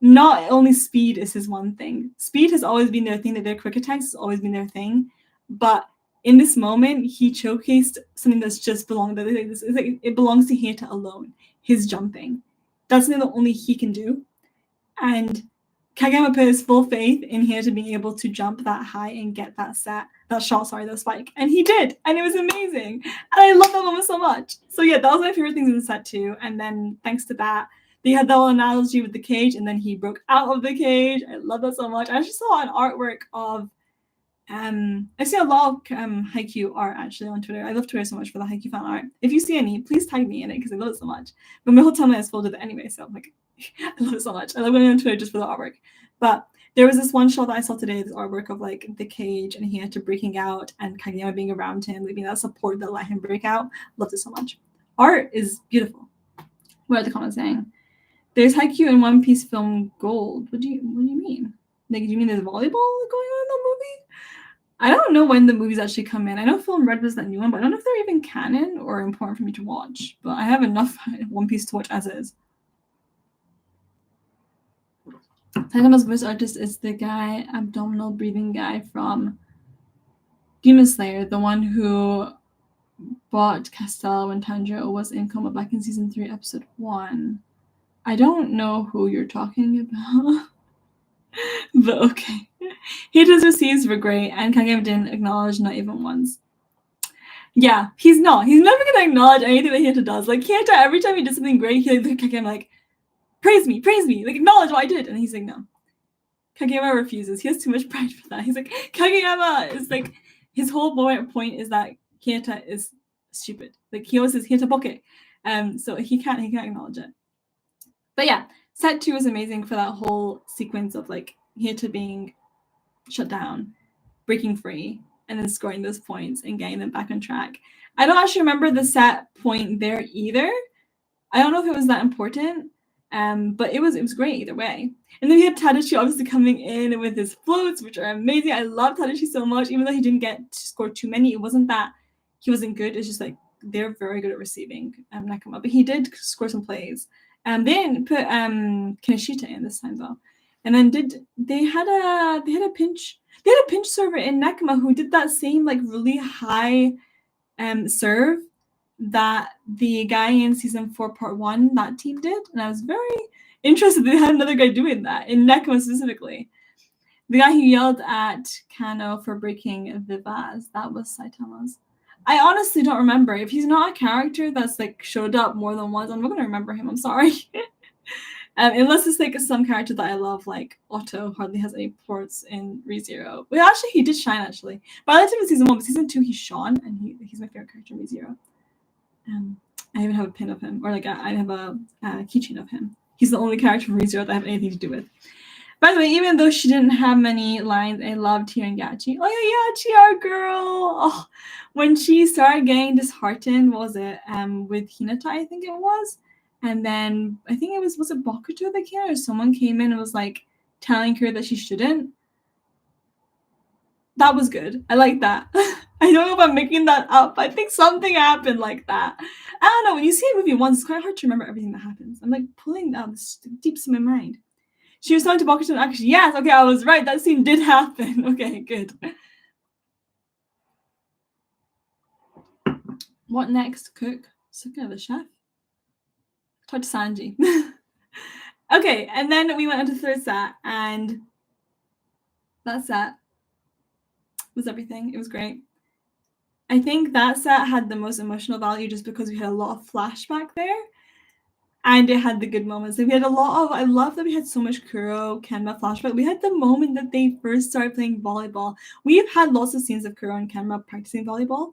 not only speed is his one thing. Speed has always been their thing, that their quick attacks has always been their thing. But in this moment, he showcased something that's just belonged. It belongs to Hinata alone. His jumping. That's something that only he can do. And Kageyama put his full faith in Hinata being able to jump that high and get that spike. And he did. And it was amazing. And I love that moment so much. So yeah, that was my favorite things in the set too. And then thanks to that, they had that whole analogy with the cage, and then he broke out of the cage. I love that so much. I actually saw an artwork of I see a lot of Haikyuu art actually on Twitter. I love Twitter so much for the Haikyuu fan art. If you see any, please tag me in it because I love it so much. But my whole timeline is filled with it anyway, so I'm like, I love it so much. I love going on Twitter just for the artwork. But there was this one shot that I saw today, this artwork of like the cage and Hinata breaking out and Kageyama being around him, like being that support that let him break out. Loved it so much. Art is beautiful. What are the comments saying? There's Haikyuu and One Piece film Gold. What do you mean? Like, do you mean there's volleyball going on in the movie? I don't know when the movies actually come in. I know Film Red was that new one, but I don't know if they're even canon or important for me to watch. But I have enough One Piece to watch as is. Saitama's voice artist is the guy, abdominal breathing guy from Demon Slayer, the one who bought Castell when Tanjiro was in coma back in season 3, episode 1. I don't know who you're talking about. But okay. Hito's receives were great, and Kageyama didn't acknowledge, not even once. Yeah, he's not. He's never gonna acknowledge anything that Hinata does. Like Hinata, every time he does something great, he'll look at Kageyama like, praise me, like acknowledge what I did. And he's like, no. Kageyama refuses. He has too much pride for that. He's like, Kageyama is like, his whole point is that Hinata is stupid. Like he always says Hinata boke. So he can't acknowledge it. But yeah, set 2 was amazing for that whole sequence of like Hinata being shut down, breaking free, and then scoring those points and getting them back on track. I don't actually remember the set point there either. I don't know if it was that important, but it was great either way. And then we had Tadashi obviously coming in with his floats, which are amazing. I love Tadashi so much, even though he didn't get to score too many. It wasn't that he wasn't good. It's just like they're very good at receiving Nakama, but he did score some plays. They didn't put Kinoshita in this time though. And then they had a pinch server in Nakama who did that same like really high serve that the guy in season 4 part 1 that team did, and I was very interested they had another guy doing that in Nakama specifically. The guy who yelled at Kano for breaking the vase, that was Saitama's. I honestly don't remember. If he's not a character that's like showed up more than once, I'm not gonna remember him. I'm sorry. Unless it's like some character that I love, like Otto hardly has any ports in ReZero. Well, actually, he did shine actually. But I liked him in season 1, but season 2 he shone, and he's my favorite character in ReZero. I even have a pin of him, or like I have a keychain of him. He's the only character from ReZero that I have anything to do with. By the way, even though she didn't have many lines, I loved hearing Gachi. Oh yeah, our girl. Oh, when she started getting disheartened, what was it? With Hinata, I think it was. And then I think was it Bakuto that came, or someone came in and was like telling her that she shouldn't. That was good. I like that. I don't know if I'm making that up. I think something happened like that. I don't know. When you see a movie once, it's quite hard to remember everything that happens. I'm like pulling out this deep in my mind. She was talking to Bakuto and Akashi. Yes, okay, I was right. That scene did happen. Okay, good. What next? Cook. Looking at the chef. Talk to Sanji. Okay, and then we went on to the third set, and that set was everything. It was great. I think that set had the most emotional value just because we had a lot of flashback there. And it had the good moments. Like we had a lot of, I love that we had so much Kuro, Kenma flashback. We had the moment that they first started playing volleyball. We've had lots of scenes of Kuro and Kenma practicing volleyball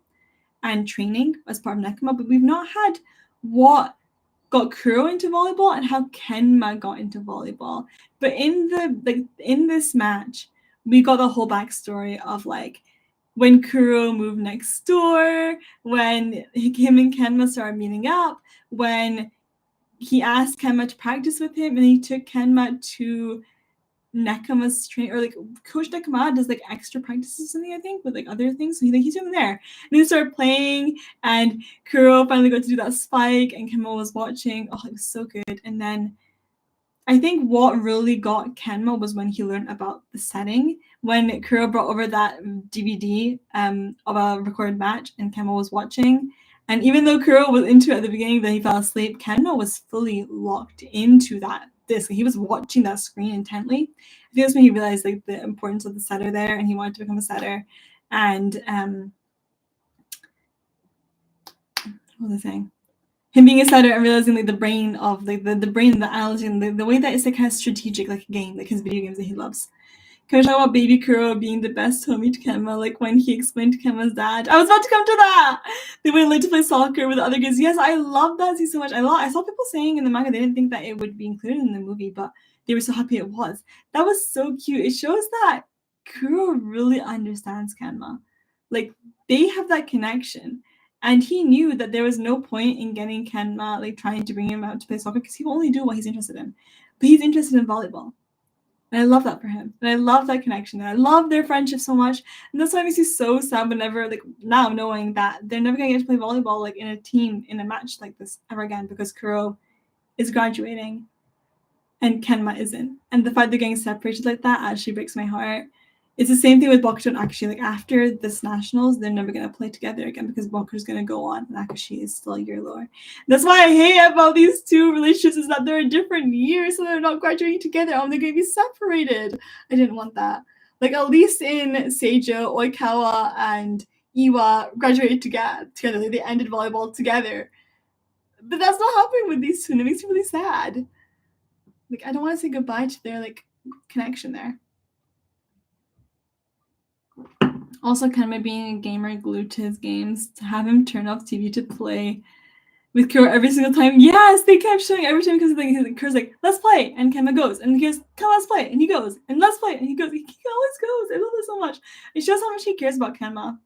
and training as part of Nekoma, but we've not had what got Kuro into volleyball and how Kenma got into volleyball. But in this match, we got the whole backstory of like when Kuro moved next door, when him and Kenma started meeting up, when he asked Kenma to practice with him, and he took Kenma to Nekoma's train, or like Coach Nekoma does like extra practices or something, I think, with like other things. So he's doing there. And they started playing, and Kuro finally got to do that spike, and Kenma was watching. Oh, it was so good. And then I think what really got Kenma was when he learned about the setting. When Kuro brought over that DVD of a recorded match, and Kenma was watching. And even though Kuro was into it at the beginning, then he fell asleep, Kenma was fully locked into that disc. He was watching that screen intently. I think that's when he realized like the importance of the setter there, and he wanted to become a setter. And what was I saying? Him being a setter and realizing like the brain of like the brain, the analogy, and the way that it's like kind of strategic, like a game, like his video games that he loves. Can we talk about Baby Kuro being the best homie to Kenma, like when he explained to Kenma's dad? I was about to come to that! They went like to play soccer with the other kids. Yes, I love that scene so much. I saw people saying in the manga they didn't think that it would be included in the movie, but they were so happy it was. That was so cute. It shows that Kuro really understands Kenma. Like, they have that connection. And he knew that there was no point in getting Kenma, like trying to bring him out to play soccer, because he will only do what he's interested in. But he's interested in volleyball. And I love that for him. And I love that connection. And I love their friendship so much. And that's why it makes me so sad whenever, like, now knowing that they're never going to get to play volleyball, like, in a team, in a match like this ever again, because Kuro is graduating and Kenma isn't. And the fact they're getting separated like that actually breaks my heart. It's the same thing with Bakuto and Akashi. Like, after this nationals, they're never going to play together again because Bakuto's going to go on and Akashi is still a year lower. That's why I hate about these two relationships is that they're in different years, so they're not graduating together. Oh, they're going to be separated. I didn't want that. Like, at least in Seijo, Oikawa and Iwa graduated together. Like, they ended volleyball together. But that's not happening with these two, and it makes me really sad. Like, I don't want to say goodbye to their, like, connection there. Also, Kenma being a gamer glued to his games, to have him turn off TV to play with Kuro every single time. Yes, they kept showing every time because like, Kuro's like, let's play, and Kenma goes, and he goes, come, let's play, and he goes, and let's play, and he goes. He always goes. I love this so much. It shows how much he cares about Kenma,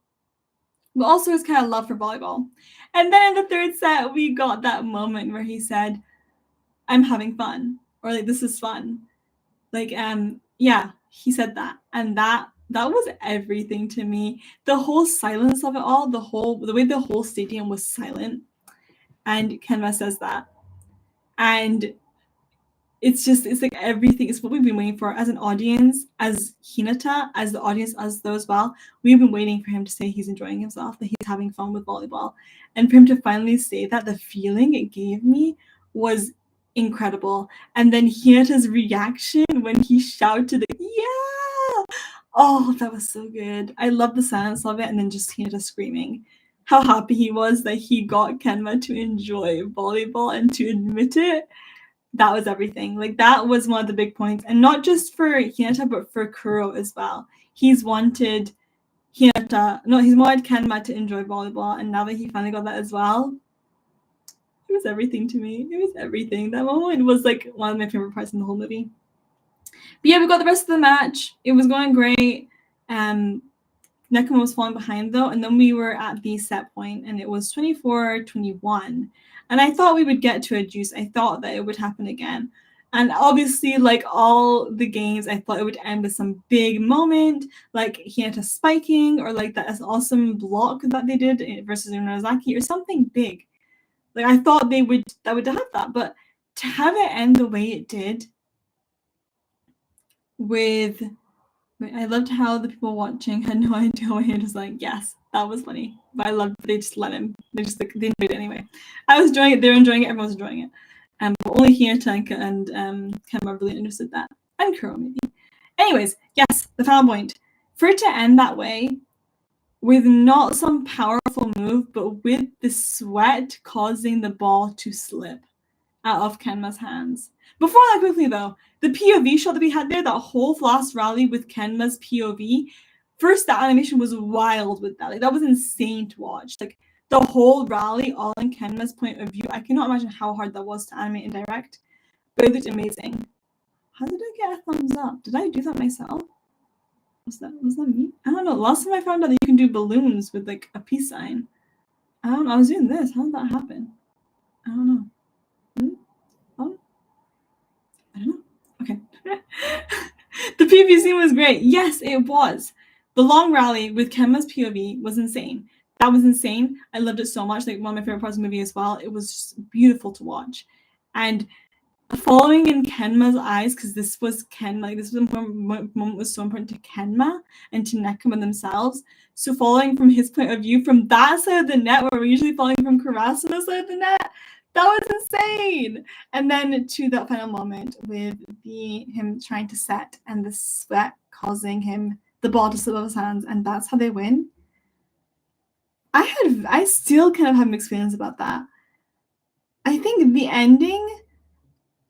but also his kind of love for volleyball. And then in the third set, we got that moment where he said, I'm having fun, or like, this is fun. Like, yeah, he said that, and that was everything to me. The whole silence of it all, the way the whole stadium was silent, and Kenma says that, and it's like everything. It's what we've been waiting for as an audience, as Hinata, as the audience, as though as well. We've been waiting for him to say he's enjoying himself, that he's having fun with volleyball, and for him to finally say that, the feeling it gave me was incredible. And then Hinata's reaction when he shouted, yeah! Oh, that was so good. I love the silence of it, and then just Hinata screaming. How happy he was that he got Kenma to enjoy volleyball and to admit it. That was everything. Like, that was one of the big points. And not just for Hinata, but for Kuro as well. He's wanted Kenma to enjoy volleyball, and now that he finally got that as well, it was everything to me. It was everything. That moment was like one of my favorite parts in the whole movie. But yeah, we got the rest of the match. It was going great. Nekoma was falling behind though, and then we were at the set point, and it was 24-21. And I thought we would get to a juice. I thought that it would happen again. And obviously, like all the games, I thought it would end with some big moment, like Hinata spiking, or like that awesome block that they did versus Unozaki, or something big. Like I thought they would have that, but to have it end the way it did, with I loved how the people watching had no idea why he was like, yes, that was funny. But I loved they just let him. They just like they enjoyed it anyway. I was enjoying it, they were enjoying it, everyone was enjoying it. But only Hinata and Kenma really understood that. And Kuro maybe. Anyways, yes, the final point. For it to end that way, with not some powerful move, but with the sweat causing the ball to slip out of Kenma's hands. Before that, quickly though, the POV shot that we had there, that whole last rally with Kenma's POV, first that animation was wild with that. Like that was insane to watch. Like the whole rally all in Kenma's point of view. I cannot imagine how hard that was to animate and direct, but it looked amazing. How did I get a thumbs up? Did I do that myself? Was that me? I don't know. Last time I found out that you can do balloons with like a peace sign. I don't know. I was doing this. How did that happen? I don't know. I don't know. Okay. The PVC was great. Yes, it was. The long rally with Kenma's POV was insane. That was insane. I loved it so much. Like one of my favorite parts of the movie as well. It was just beautiful to watch. And following in Kenma's eyes, because this was this moment was so important to Kenma and to Nekoma themselves. So following from his point of view, from that side of the net, where we're usually following from Kurasuno's side of the net, that was insane. And then to that final moment with him trying to set and the sweat causing him the ball to slip out of his hands, and that's how they win. I still kind of have mixed feelings about that. I think the ending,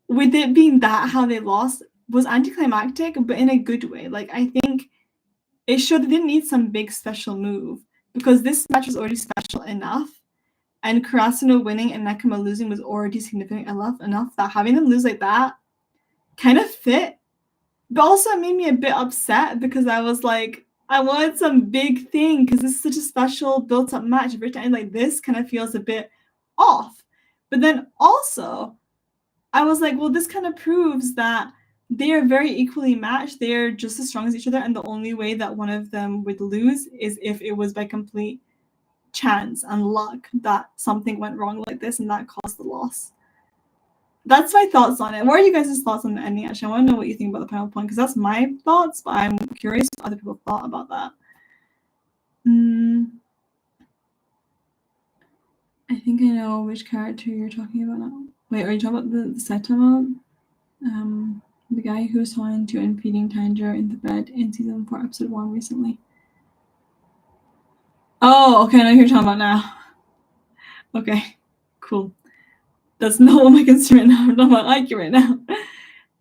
with it being that how they lost, was anticlimactic, but in a good way. Like I think it showed they didn't need some big special move, because this match was already special enough, and Kurasuno winning and Nekoma losing was already significant enough that having them lose like that kind of fit. But also it made me a bit upset, because I was like, I wanted some big thing, because this is such a special built-up match. If it to end like this, kind of feels a bit off. But then also, I was like, well, this kind of proves that they are very equally matched. They're just as strong as each other, and the only way that one of them would lose is if it was by complete chance and luck that something went wrong like this and that caused the loss. That's my thoughts on it. What are you guys' thoughts on the ending? Actually, I want to know what you think about the final point, because that's my thoughts, but I'm curious what other people thought about that. I think I know which character you're talking about now. Wait, are you talking about the Saitama? The guy who was talking to and feeding Tanjiro in the bed in season 4, episode 1 recently. Oh, okay, I know who you're talking about now. Okay, cool. That's not what my concern right now. I'm talking about Haikyuu right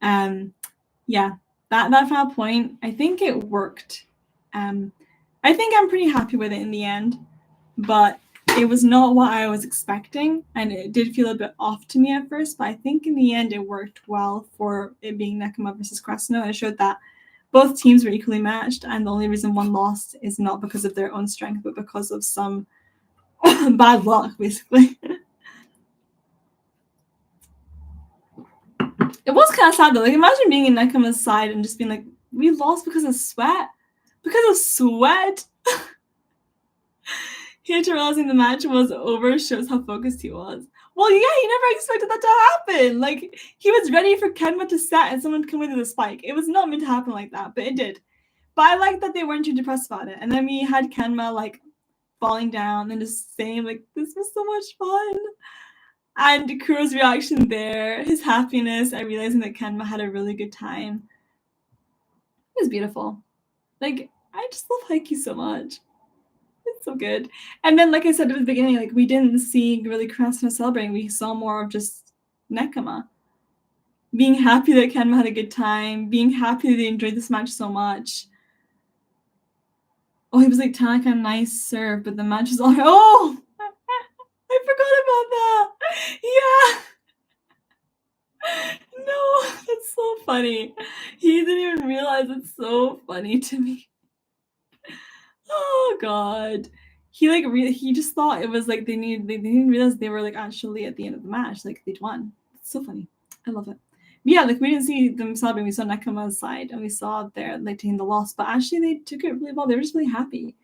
now. Yeah, that final point, I think it worked. I think I'm pretty happy with it in the end, but it was not what I was expecting, and it did feel a bit off to me at first, but I think in the end it worked well for it being Nekoma versus Kurasuno. It showed that both teams were equally matched, and the only reason one lost is not because of their own strength, but because of some bad luck, basically. It was kind of sad though. Like imagine being in Nekoma's side and just being like, we lost because of sweat. Because of sweat? Here to realizing the match was over shows how focused he was. Well, yeah, he never expected that to happen. Like, he was ready for Kenma to set and someone to come in with a spike. It was not meant to happen like that, but it did. But I like that they weren't too depressed about it. And then we had Kenma, like, falling down and just saying, like, this was so much fun. And Kuro's reaction there, his happiness at realizing that Kenma had a really good time. It was beautiful. Like, I just love Haikyuu so much. It's so good. And then, like I said at the beginning, like we didn't see really Kurasuno celebrating. We saw more of just Nekoma being happy that Kenma had a good time, being happy that they enjoyed this match so much. Oh, he was like Tanaka, nice serve, but the match is all oh, I forgot about that. Yeah. No, that's so funny. He didn't even realize. It's so funny to me. Oh god. He just thought it was like they didn't realize they were like actually at the end of the match, like they'd won. It's so funny. I love it. Yeah, like we didn't see them celebrating. We saw Nakama's side and we saw their like taking the loss, but actually they took it really well. They were just really happy.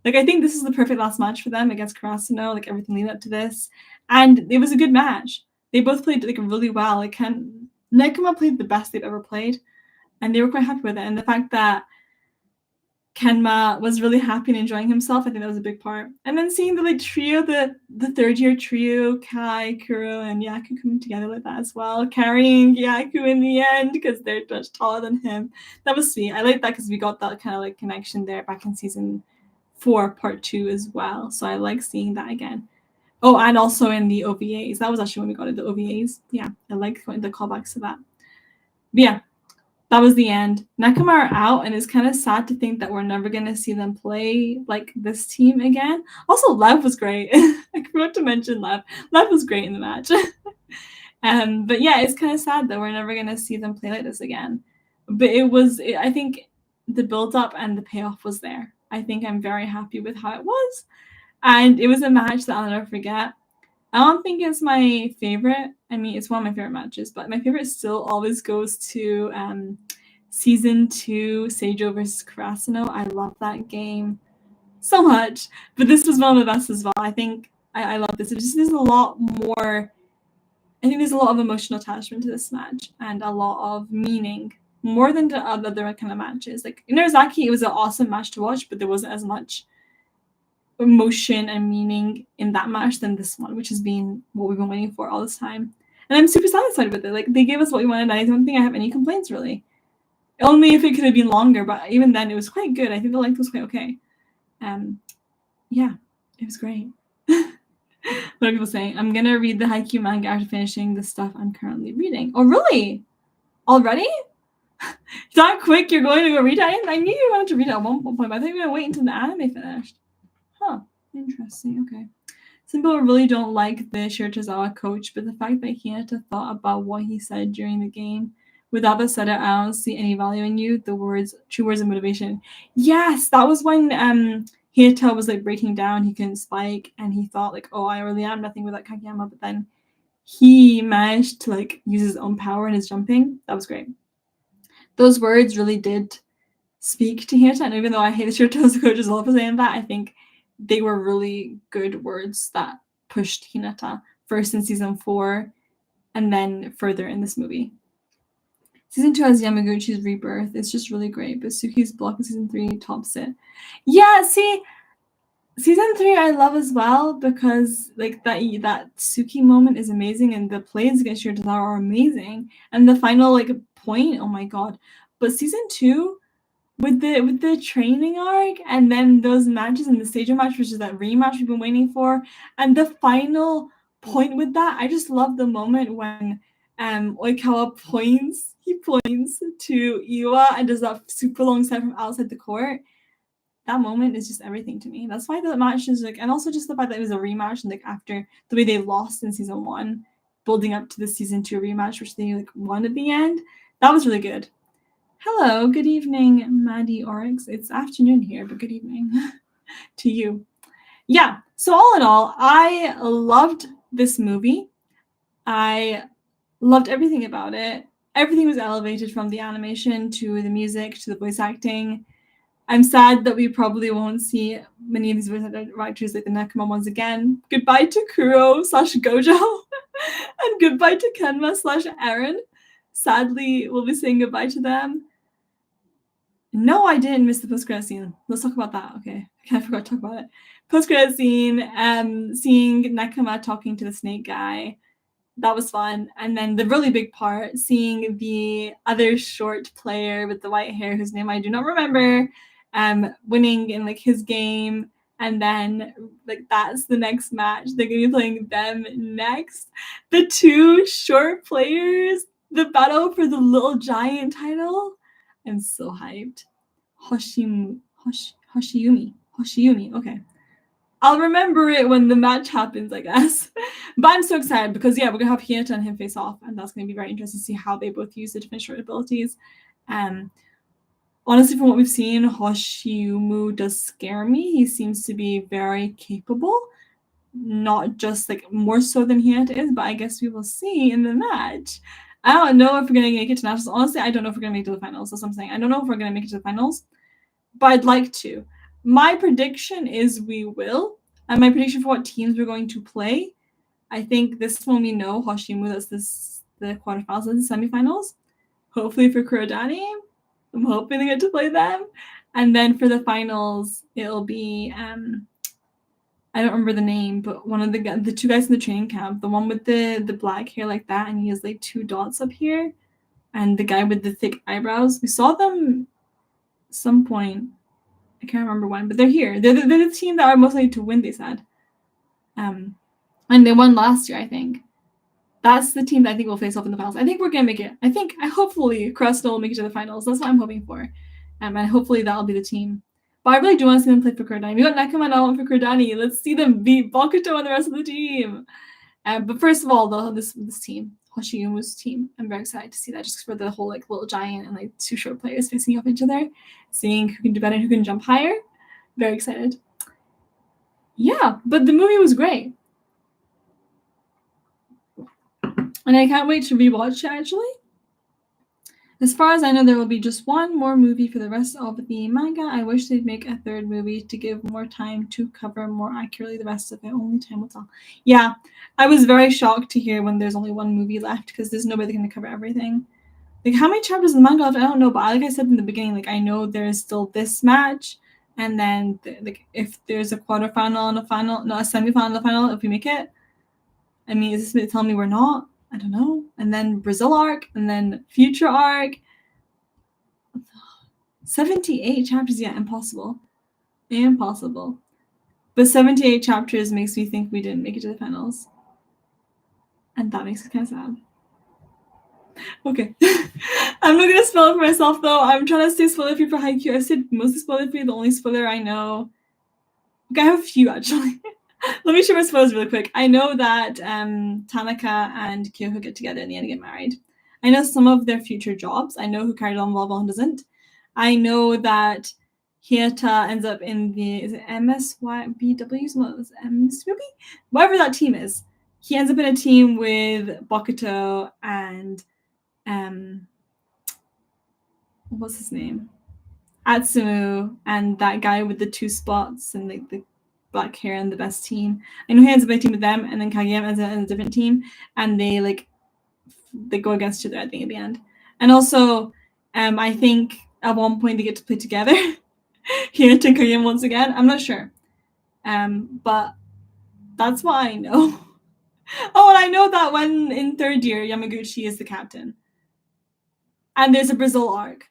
Like I think this is the perfect last match for them against Karasuno, like everything leading up to this. And it was a good match. They both played like really well. Like Nakama played the best they've ever played, and they were quite happy with it. And the fact that Kenma was really happy and enjoying himself, I think that was a big part. And then seeing the like trio, the third year trio, Kai, Kuro, and Yaku coming together like that as well, carrying Yaku in the end because they're much taller than him. That was sweet. I like that because we got that kind of like connection there back in season 4, part 2 as well. So I like seeing that again. Oh, and also in the OVAs. That was actually when we got into the OVAs. Yeah, I like the callbacks to that. But yeah, that was the end. Nakama are out, and it's kind of sad to think that we're never going to see them play like this team again. Also, Lev was great. I forgot to mention Lev. Lev was great in the match. But yeah, it's kind of sad that we're never going to see them play like this again. But I think the build-up and the payoff was there. I think I'm very happy with how it was. And it was a match that I'll never forget. I don't think it's my favorite. I mean, it's one of my favorite matches, but my favorite still always goes to season 2, Seijo versus Karasuno. I love that game so much. But this was one of the best as well. I think I love this. There's a lot more. I think there's a lot of emotional attachment to this match and a lot of meaning, more than the other kind of matches. Like in Narazaki, it was an awesome match to watch, but there wasn't as much emotion and meaning in that match than this one, which has been what we've been waiting for all this time. And I'm super satisfied with it. Like they gave us what we wanted. I don't think I have any complaints really. Only if it could have been longer, but even then it was quite good. I think the length was quite okay. Yeah, it was great. What are people saying? I'm gonna read the Haikyuu manga after finishing the stuff I'm currently reading. Oh really? Already? That quick? You're going to go read it? I knew you wanted to read it at one point, but I think we're gonna wait until the anime finished. Huh. Interesting. Okay. Some people really don't like the Shirtozawa coach, but the fact that Hinata thought about what he said during the game, without the said it, I don't see any value in you. True words of motivation. Yes, that was when Hinata was like breaking down. He couldn't spike, and he thought like, oh, I really am nothing without Kageyama. But then he managed to like use his own power in his jumping. That was great. Those words really did speak to Hinata, and even though I hate the Shirtozawa coach as well for saying that, I think they were really good words that pushed Hinata first in season 4 and then further in this movie. Season 2 has Yamaguchi's rebirth. It's just really great, but Suki's block in season 3 tops it. Yeah, see, season 3 I love as well because like that Suki moment is amazing and the plays against Shirtozawa are amazing. And the final like point, oh my god. But season 2 with the training arc and then those matches and the Seijo match, which is that rematch we've been waiting for, and the final point with that, I just love the moment when Oikawa points to Iwa and does that super long step from outside the court. That moment is just everything to me. That's why the match is like, and also just the fact that it was a rematch and like after the way they lost in season 1, building up to the season 2 rematch, which they like won at the end. That was really good. Hello, good evening, Maddie Oryx. It's afternoon here, but good evening to you. Yeah, so all in all, I loved this movie. I loved everything about it. Everything was elevated from the animation to the music to the voice acting. I'm sad that we probably won't see many of these voice actors like the Nakama ones again. Goodbye to Kuro / Gojo, and goodbye to Kenma / Aaron. Sadly, we'll be saying goodbye to them. No, I didn't miss the post-credit scene. Let's talk about that. Okay, I forgot to talk about it. Post-credit scene, seeing Nakama talking to the snake guy. That was fun. And then the really big part, seeing the other short player with the white hair, whose name I do not remember, winning in like his game. And then like that's the next match. They're gonna be playing them next. The 2 short players, the battle for the little giant title. I'm so hyped. Hoshiumi. Okay. I'll remember it when the match happens, I guess. But I'm so excited because, yeah, we're going to have Hinata and him face off, and that's going to be very interesting to see how they both use the different short abilities. Honestly, from what we've seen, Hoshiumu does scare me. He seems to be very capable, not just like more so than Hinata is, but I guess we will see in the match. I don't know if we're gonna make it to nationals. Honestly, I don't know if we're gonna make it to the finals. That's what I'm saying. I don't know if we're gonna make it to the finals, but I'd like to. My prediction is we will. And my prediction for what teams we're going to play, I think this one we know, Hoshimu, that's the quarterfinals and the semifinals. Hopefully for Kurodani, I'm hoping they get to play them. And then for the finals, it'll be I don't remember the name, but one of the two guys in the training camp, the one with the black hair like that, and he has like 2 dots up here, and the guy with the thick eyebrows. We saw them some point. I can't remember when, but they're here. They're the team that are most likely to win, they said. And they won last year, I think. That's the team that I think will face off in the finals. I think we're gonna make it. Hopefully Crystal will make it to the finals. That's what I'm hoping for. And hopefully that'll be the team. But I really do want to see them play for Kurodani. We got Nekoma now for Kurodani. Let's see them beat Bokuto and the rest of the team. But first of all, this team, Hoshiumu's team, I'm very excited to see that just for the whole like little giant and like 2 short players facing off each other, seeing who can do better and who can jump higher. Very excited. Yeah, but the movie was great. And I can't wait to rewatch it, actually. As far as I know, there will be just one more movie for the rest of the manga. I wish they'd make a 3rd movie to give more time to cover more accurately the rest of it. Only time will tell. Yeah, I was very shocked to hear when there's only 1 movie left because there's nobody going to cover everything. Like, how many chapters in the manga left? I don't know, but like I said in the beginning, like, I know there's still this match, and then, like, if there's a quarterfinal and a final, no, a semifinal and a final, if we make it. I mean, is this telling me we're not? I don't know. And then Brazil arc, and then future arc. 78 chapters, yeah, impossible. Impossible. But 78 chapters makes me think we didn't make it to the finals. And that makes it kind of sad. Okay. I'm not going to spoil it for myself, though. I'm trying to stay spoiler-free for Haikyuu. I said mostly spoiler-free. The only spoiler I know... Okay, I have a few, actually. Let me share my spoilers really quick. I know that Tanaka and Kyoho get together in the end and get married. I know some of their future jobs. I know who carried on Volleyball and doesn't. I know that Hieta ends up in the... Is it MSYBW? Whatever that team is. He ends up in a team with Bokuto and... what's his name? Atsumu and that guy with the 2 spots and like the black hair and the best team. I know he ends up in a team with them, and then Kageyama ends up in a different team, and they go against each other, I think, at the end. And also, I think at one point they get to play together. Hieta and Kageyama once again. I'm not sure. But that's what I know. Oh, and I know that when in 3rd year, Yamaguchi is the captain. And there's a Brazil arc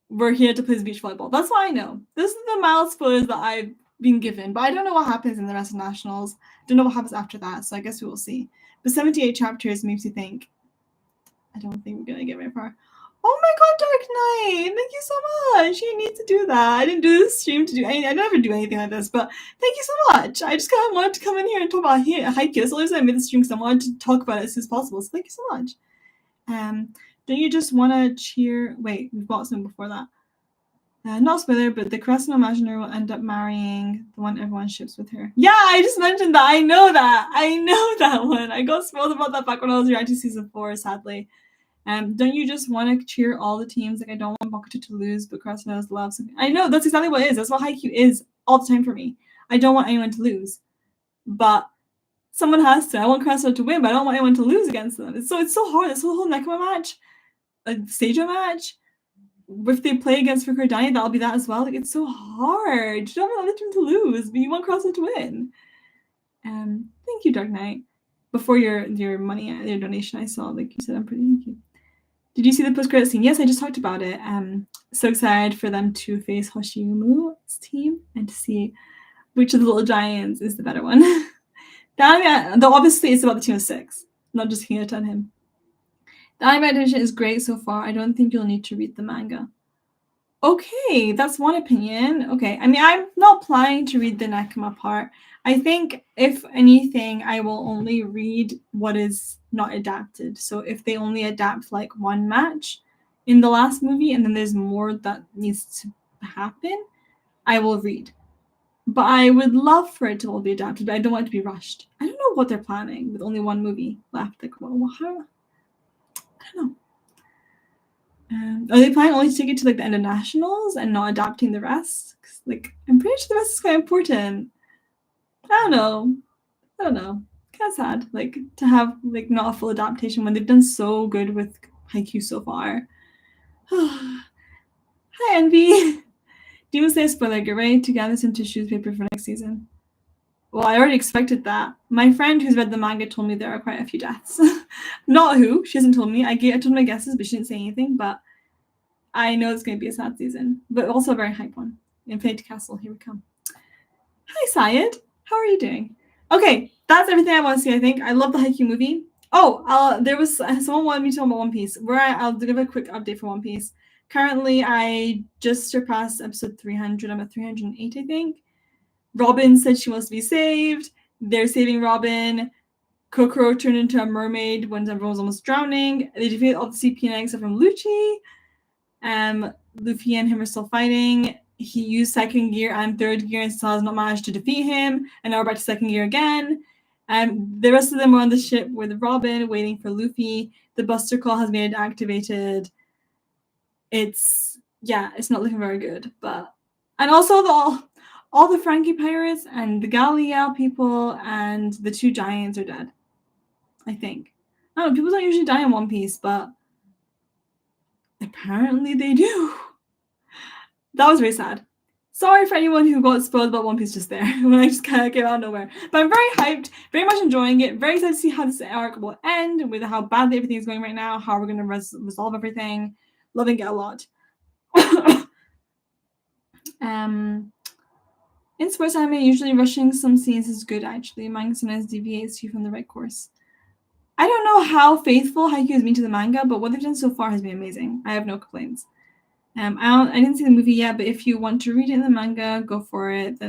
where Hieta plays beach volleyball. That's what I know. This is the mild spoilers that I've been given, but I don't know what happens in the rest of nationals. Don't know what happens after that, so I guess we will see. But 78 chapters makes you think, I don't think we're gonna get very far. Oh my god, Dark Knight! Thank you so much! You need to do that. I didn't do this stream to do I never do anything like this, but thank you so much. I just kind of wanted to come in here and talk about Haikyuu. That's the only reason I made the stream, because I wanted to talk about it as soon as possible, so thank you so much. Don't you just want to cheer... Wait, we've got something before that. Not spoiler, but the Cressino Imaginary will end up marrying the one everyone ships with her. Yeah, I just mentioned that. I know that one. I got spoiled about that back when I was reacting to season 4, sadly. Don't you just want to cheer all the teams? Like, I don't want Bokuto to lose, but Cressino's love. I know, that's exactly what it is. That's what Haikyuu is all the time for me. I don't want anyone to lose. But someone has to. I want Cressino to win, but I don't want anyone to lose against them. It's so hard. This whole Nekoma match, like Seijo match, if they play against Kurodani, that'll be that as well. Like, it's so hard. You don't want the other team to lose, but you want Cressino to win. Thank you, Dark Knight. Before your money, your donation, I saw, like you said, I'm pretty thank you. Did you see the post-credit scene? Yes, I just talked about it. So excited for them to face Hoshiumu's team and to see which of the little giants is the better one. Though obviously it's about the team of 6, not just Hieta and him. The anime adaptation is great so far. I don't think you'll need to read the manga. Okay, that's one opinion. Okay, I mean, I'm not planning to read the Nekoma part. I think, if anything, I will only read what is not adapted. So if they only adapt, like, one match in the last movie, and then there's more that needs to happen, I will read. But I would love for it to all be adapted, but I don't want it to be rushed. I don't know what they're planning with only one movie left. Like, how... I don't know. Are they planning only to take it to like the end of nationals and not adapting the rest? 'Cause, like, I'm pretty sure the rest is quite important. I don't know. Kind of sad, like, to have like not a full adaptation when they've done so good with Haikyuu so far. Hi, Envy. Demon Slayer spoiler. Get ready to gather some tissues paper for next season. Well, I already expected that. My friend who's read the manga told me there are quite a few deaths. Not who. She hasn't told me. I told my guesses, but she didn't say anything. But I know it's going to be a sad season, but also a very hype one. Infinity Castle. Here we come. Hi, Syed. How are you doing? Okay, that's everything I want to see, I think. I love the Haikyuu movie. Oh, there was someone wanted me to talk about One Piece. I'll give a quick update for One Piece. Currently, I just surpassed episode 300. I'm at 308, I think. Robin said she wants to be saved. They're saving Robin. Kokoro turned into a mermaid when everyone was almost drowning. They defeated all the CP9 except from Lucci. Luffy and him are still fighting. He used second gear and third gear and still has not managed to defeat him. And now we're back to second gear again. The rest of them were on the ship with Robin, waiting for Luffy. The Buster Call has been activated. It's not looking very good. And also all the Frankie pirates and the Galliel people and the two giants are dead. I think. I don't know, people don't usually die in One Piece, but apparently they do. That was very sad. Sorry for anyone who got spoiled about One Piece just there when I just kind of came out of nowhere. But I'm very hyped, very much enjoying it, very excited to see how this arc will end, with how badly everything is going right now, how we're going to resolve everything. Loving it a lot. In sports anime, usually rushing some scenes is good, actually. Manga sometimes deviates you from the right course. I don't know how faithful Haikyuu has been to the manga, but what they've done so far has been amazing. I have no complaints. I didn't see the movie yet, but if you want to read it in the manga, go for it.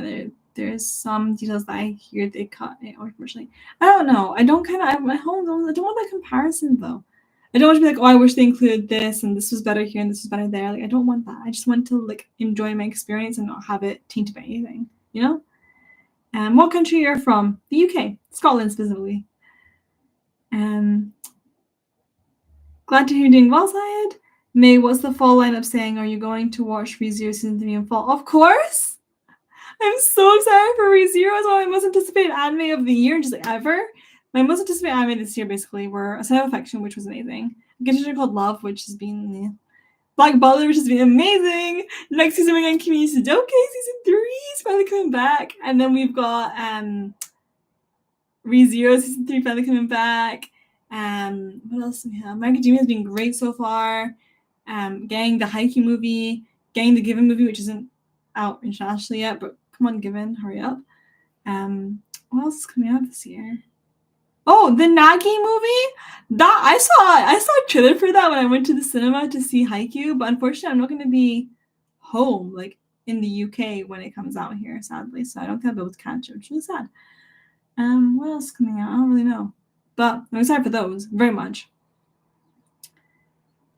There's some details that I hear they cut it, unfortunately. I don't know. I don't want that comparison though. I don't want to be like, oh, I wish they included this and this was better here and this was better there. Like, I don't want that. I just want to like enjoy my experience and not have it tainted by anything, you know? What country you're from? The UK, Scotland specifically. Glad to hear you're doing well, Syed. May, what's the fall lineup saying? Are you going to watch ReZero Season 3 in fall? Of course! I'm so excited for ReZero. It's one of my most anticipated anime of the year, just like ever. My most anticipated anime this year, basically, were A Sign of Affection, which was amazing. A Good Called Love, which has been Black Butler, which has been amazing. Next season, we're getting Kimi Sudoke, Season 3 is finally coming back. And then we've got ReZero Season 3 finally coming back. What else do we have? My Academia has been great so far. Getting the Haikyuu movie, getting the Given movie, which isn't out internationally yet, but come on, Given, hurry up. What else is coming out this year? Oh, the Nagi movie. That I saw a trailer for that when I went to the cinema to see Haikyuu, but unfortunately, I'm not going to be home like in the UK when it comes out here, sadly. So I don't think I'll be able to catch it, which is really sad. What else is coming out? I don't really know, but I'm excited for those very much.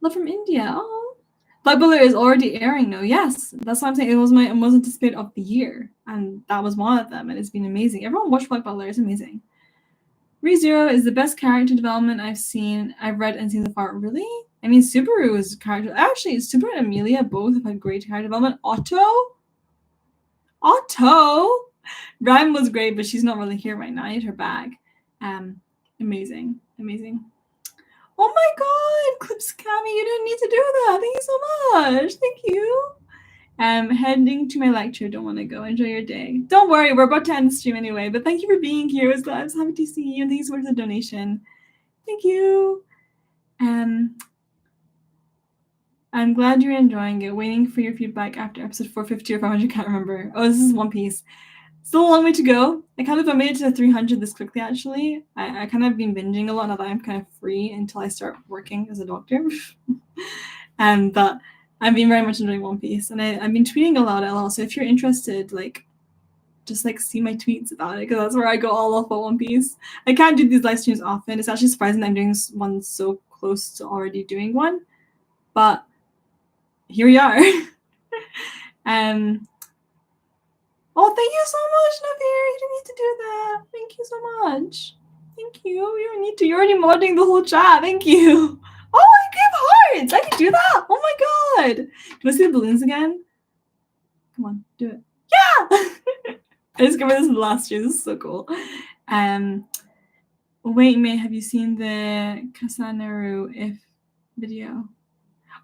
Love from India. Oh, Black Butler is already airing now. Yes, that's what I'm saying. It was my most anticipated of the year, and that was one of them, and it's been amazing. Everyone watch Black Butler. It's amazing. ReZero is the best character development I've read and seen so far. Really? I mean, Subaru is character. Actually, Subaru and Amelia both have had great character development. Otto. Rhyme was great, but she's not really here right now. I need her back. Amazing. Oh my god, Clips Cami, you didn't need to do that. Thank you so much. Thank you. Heading to my lecture. Don't want to go. Enjoy your day. Don't worry, we're about to end the stream anyway. But thank you for being here. I was happy to see you. And thanks for the donation. Thank you. I'm glad you're enjoying it. Waiting for your feedback after episode 450 or 500. Can't remember. Oh, this is One Piece. Still a long way to go. I kind of made it to 300 this quickly, actually. I kind of been binging a lot now that I'm kind of free until I start working as a doctor. But I've been very much enjoying One Piece. And I've been tweeting a lot. So if you're interested, just see my tweets about it, because that's where I go all off about One Piece. I can't do these live streams often. It's actually surprising that I'm doing one so close to already doing one. But here we are. Oh, thank you so much, Navir. You didn't need to do that. Thank you so much. Thank you. You don't need to. You're already modding the whole chat. Thank you. Oh, I give hearts! I can do that! Oh my god! Do you want to see the balloons again? Come on, do it. Yeah! I discovered this last year. This is so cool. Wait, May, have you seen the Kasanaru if video?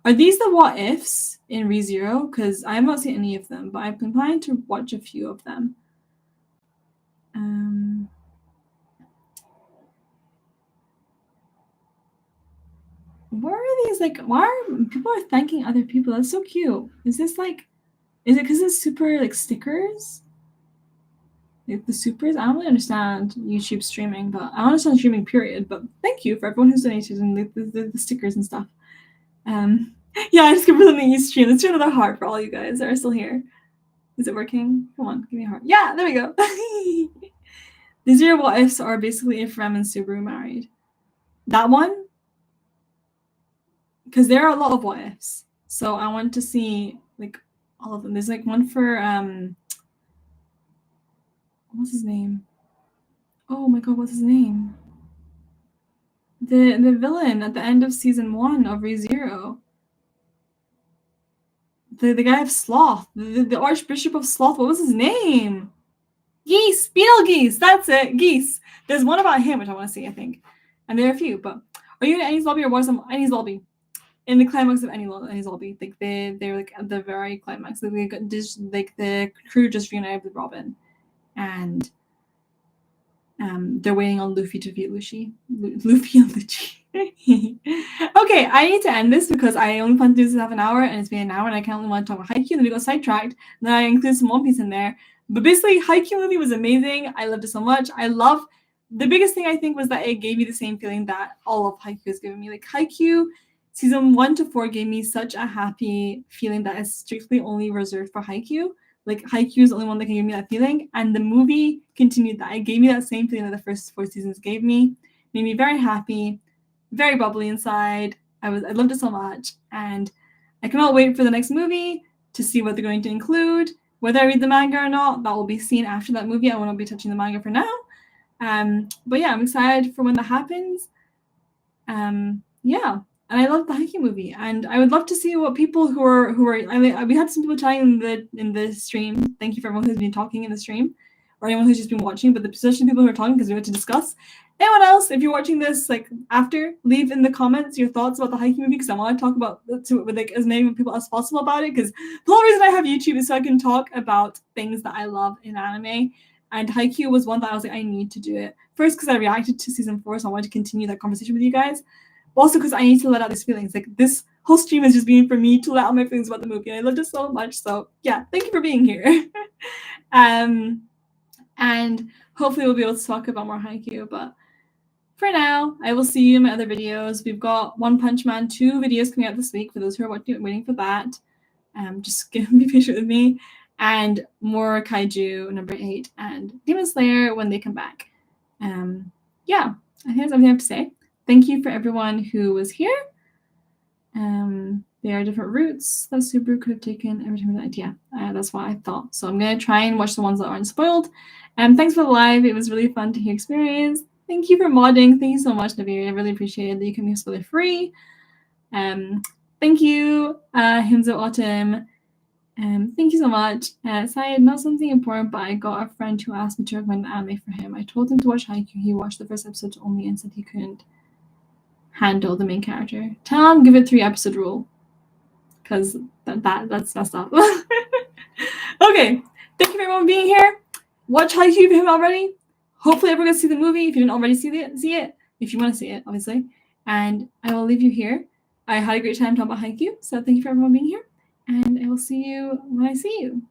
Are these the what ifs in ReZero? Because I have not seen any of them, but I've been planning to watch a few of them. Where are these, like, why are people are thanking other people? That's so cute. Is this like, is it because it's super like stickers? Like the supers? I don't really understand YouTube streaming, but I don't understand streaming period. But thank you for everyone who's donated and the stickers and stuff. Yeah, I just give something you stream. Let's do another heart for all you guys that are still here. Is it working? Come on, give me a heart. Yeah, there we go. These are your what ifs are basically if Rem and Subaru married. That one? Because there are a lot of what ifs. So I want to see like all of them. There's like one for what's his name? Oh my god, what's his name? The villain at the end of season 1 of ReZero. The guy of Sloth. The Archbishop of Sloth. What was his name? Geese. Beetlegeese. That's it. Geese. There's one about him, which I want to see, I think. And there are a few, but are you in Annie's Lobby or watch some Annie's Lobby? In the climax of Annie's Lobby. Like they're like at the very climax. Like, the crew just reunited with Robin. And they're waiting on Luffy to defeat Luffy and Lucci. Okay, I need to end this because I only plan to do this in half an hour, and it's been an hour, and I can't only want to talk about Haikyuu, and then we got sidetracked. And then I include some One Piece in there. But basically, Haikyuu movie was amazing. I loved it so much. The biggest thing I think was that it gave me the same feeling that all of Haikyuu has given me. Like Haikyuu, season 1 to 4 gave me such a happy feeling that is strictly only reserved for Haikyuu. Like Haikyuu is the only one that can give me that feeling, and the movie continued that. It gave me that same feeling that the first 4 seasons gave me. Made me very happy, very bubbly inside. I loved it so much, and I cannot wait for the next movie to see what they're going to include. Whether I read the manga or not, that will be seen after that movie. I won't be touching the manga for now. But yeah, I'm excited for when that happens. Yeah. And I love the Haikyuu movie, and I would love to see what people who are. I mean, we had some people chatting in the stream. Thank you for everyone who's been talking in the stream, or anyone who's just been watching. But especially people who are talking because we had to discuss. Anyone else, if you're watching this like after, leave in the comments your thoughts about the Haikyuu movie because I want to talk about with like as many people as possible about it. Because the whole reason I have YouTube is so I can talk about things that I love in anime. And Haikyuu was one that I was like, I need to do it first because I reacted to season 4, so I wanted to continue that conversation with you guys. Also because I need to let out these feelings. Like this whole stream is just being for me to let out my feelings about the movie. And I loved it so much. So yeah, thank you for being here. And hopefully we'll be able to talk about more Haikyuu. But for now, I will see you in my other videos. We've got One Punch Man 2 videos coming out this week for those who are waiting for that. Just be patient with me. And more Kaiju number 8 and Demon Slayer when they come back. Yeah, I think that's everything I have to say. Thank you for everyone who was here. There are different routes that Subaru could have taken every time that. Yeah, that's what I thought. So I'm going to try and watch the ones that aren't spoiled. Thanks for the live. It was really fun to hear experience. Thank you for modding. Thank you so much, Naviri. I really appreciate it that you can be spoiler free. Thank you, Himzo Autumn. Thank you so much. Syed, not something important, but I got a friend who asked me to recommend the anime for him. I told him to watch Haikyuu. He watched the first episode only and said he couldn't handle the main character. Tell him give it 3-episode rule. Because that's messed up. Okay. Thank you for everyone being here. Watch Haikyuu if you haven't already. Hopefully everyone gets to see the movie. If you didn't already see it. If you want to see it, obviously. And I will leave you here. I had a great time talking about Haikyuu. So thank you for everyone being here. And I will see you when I see you.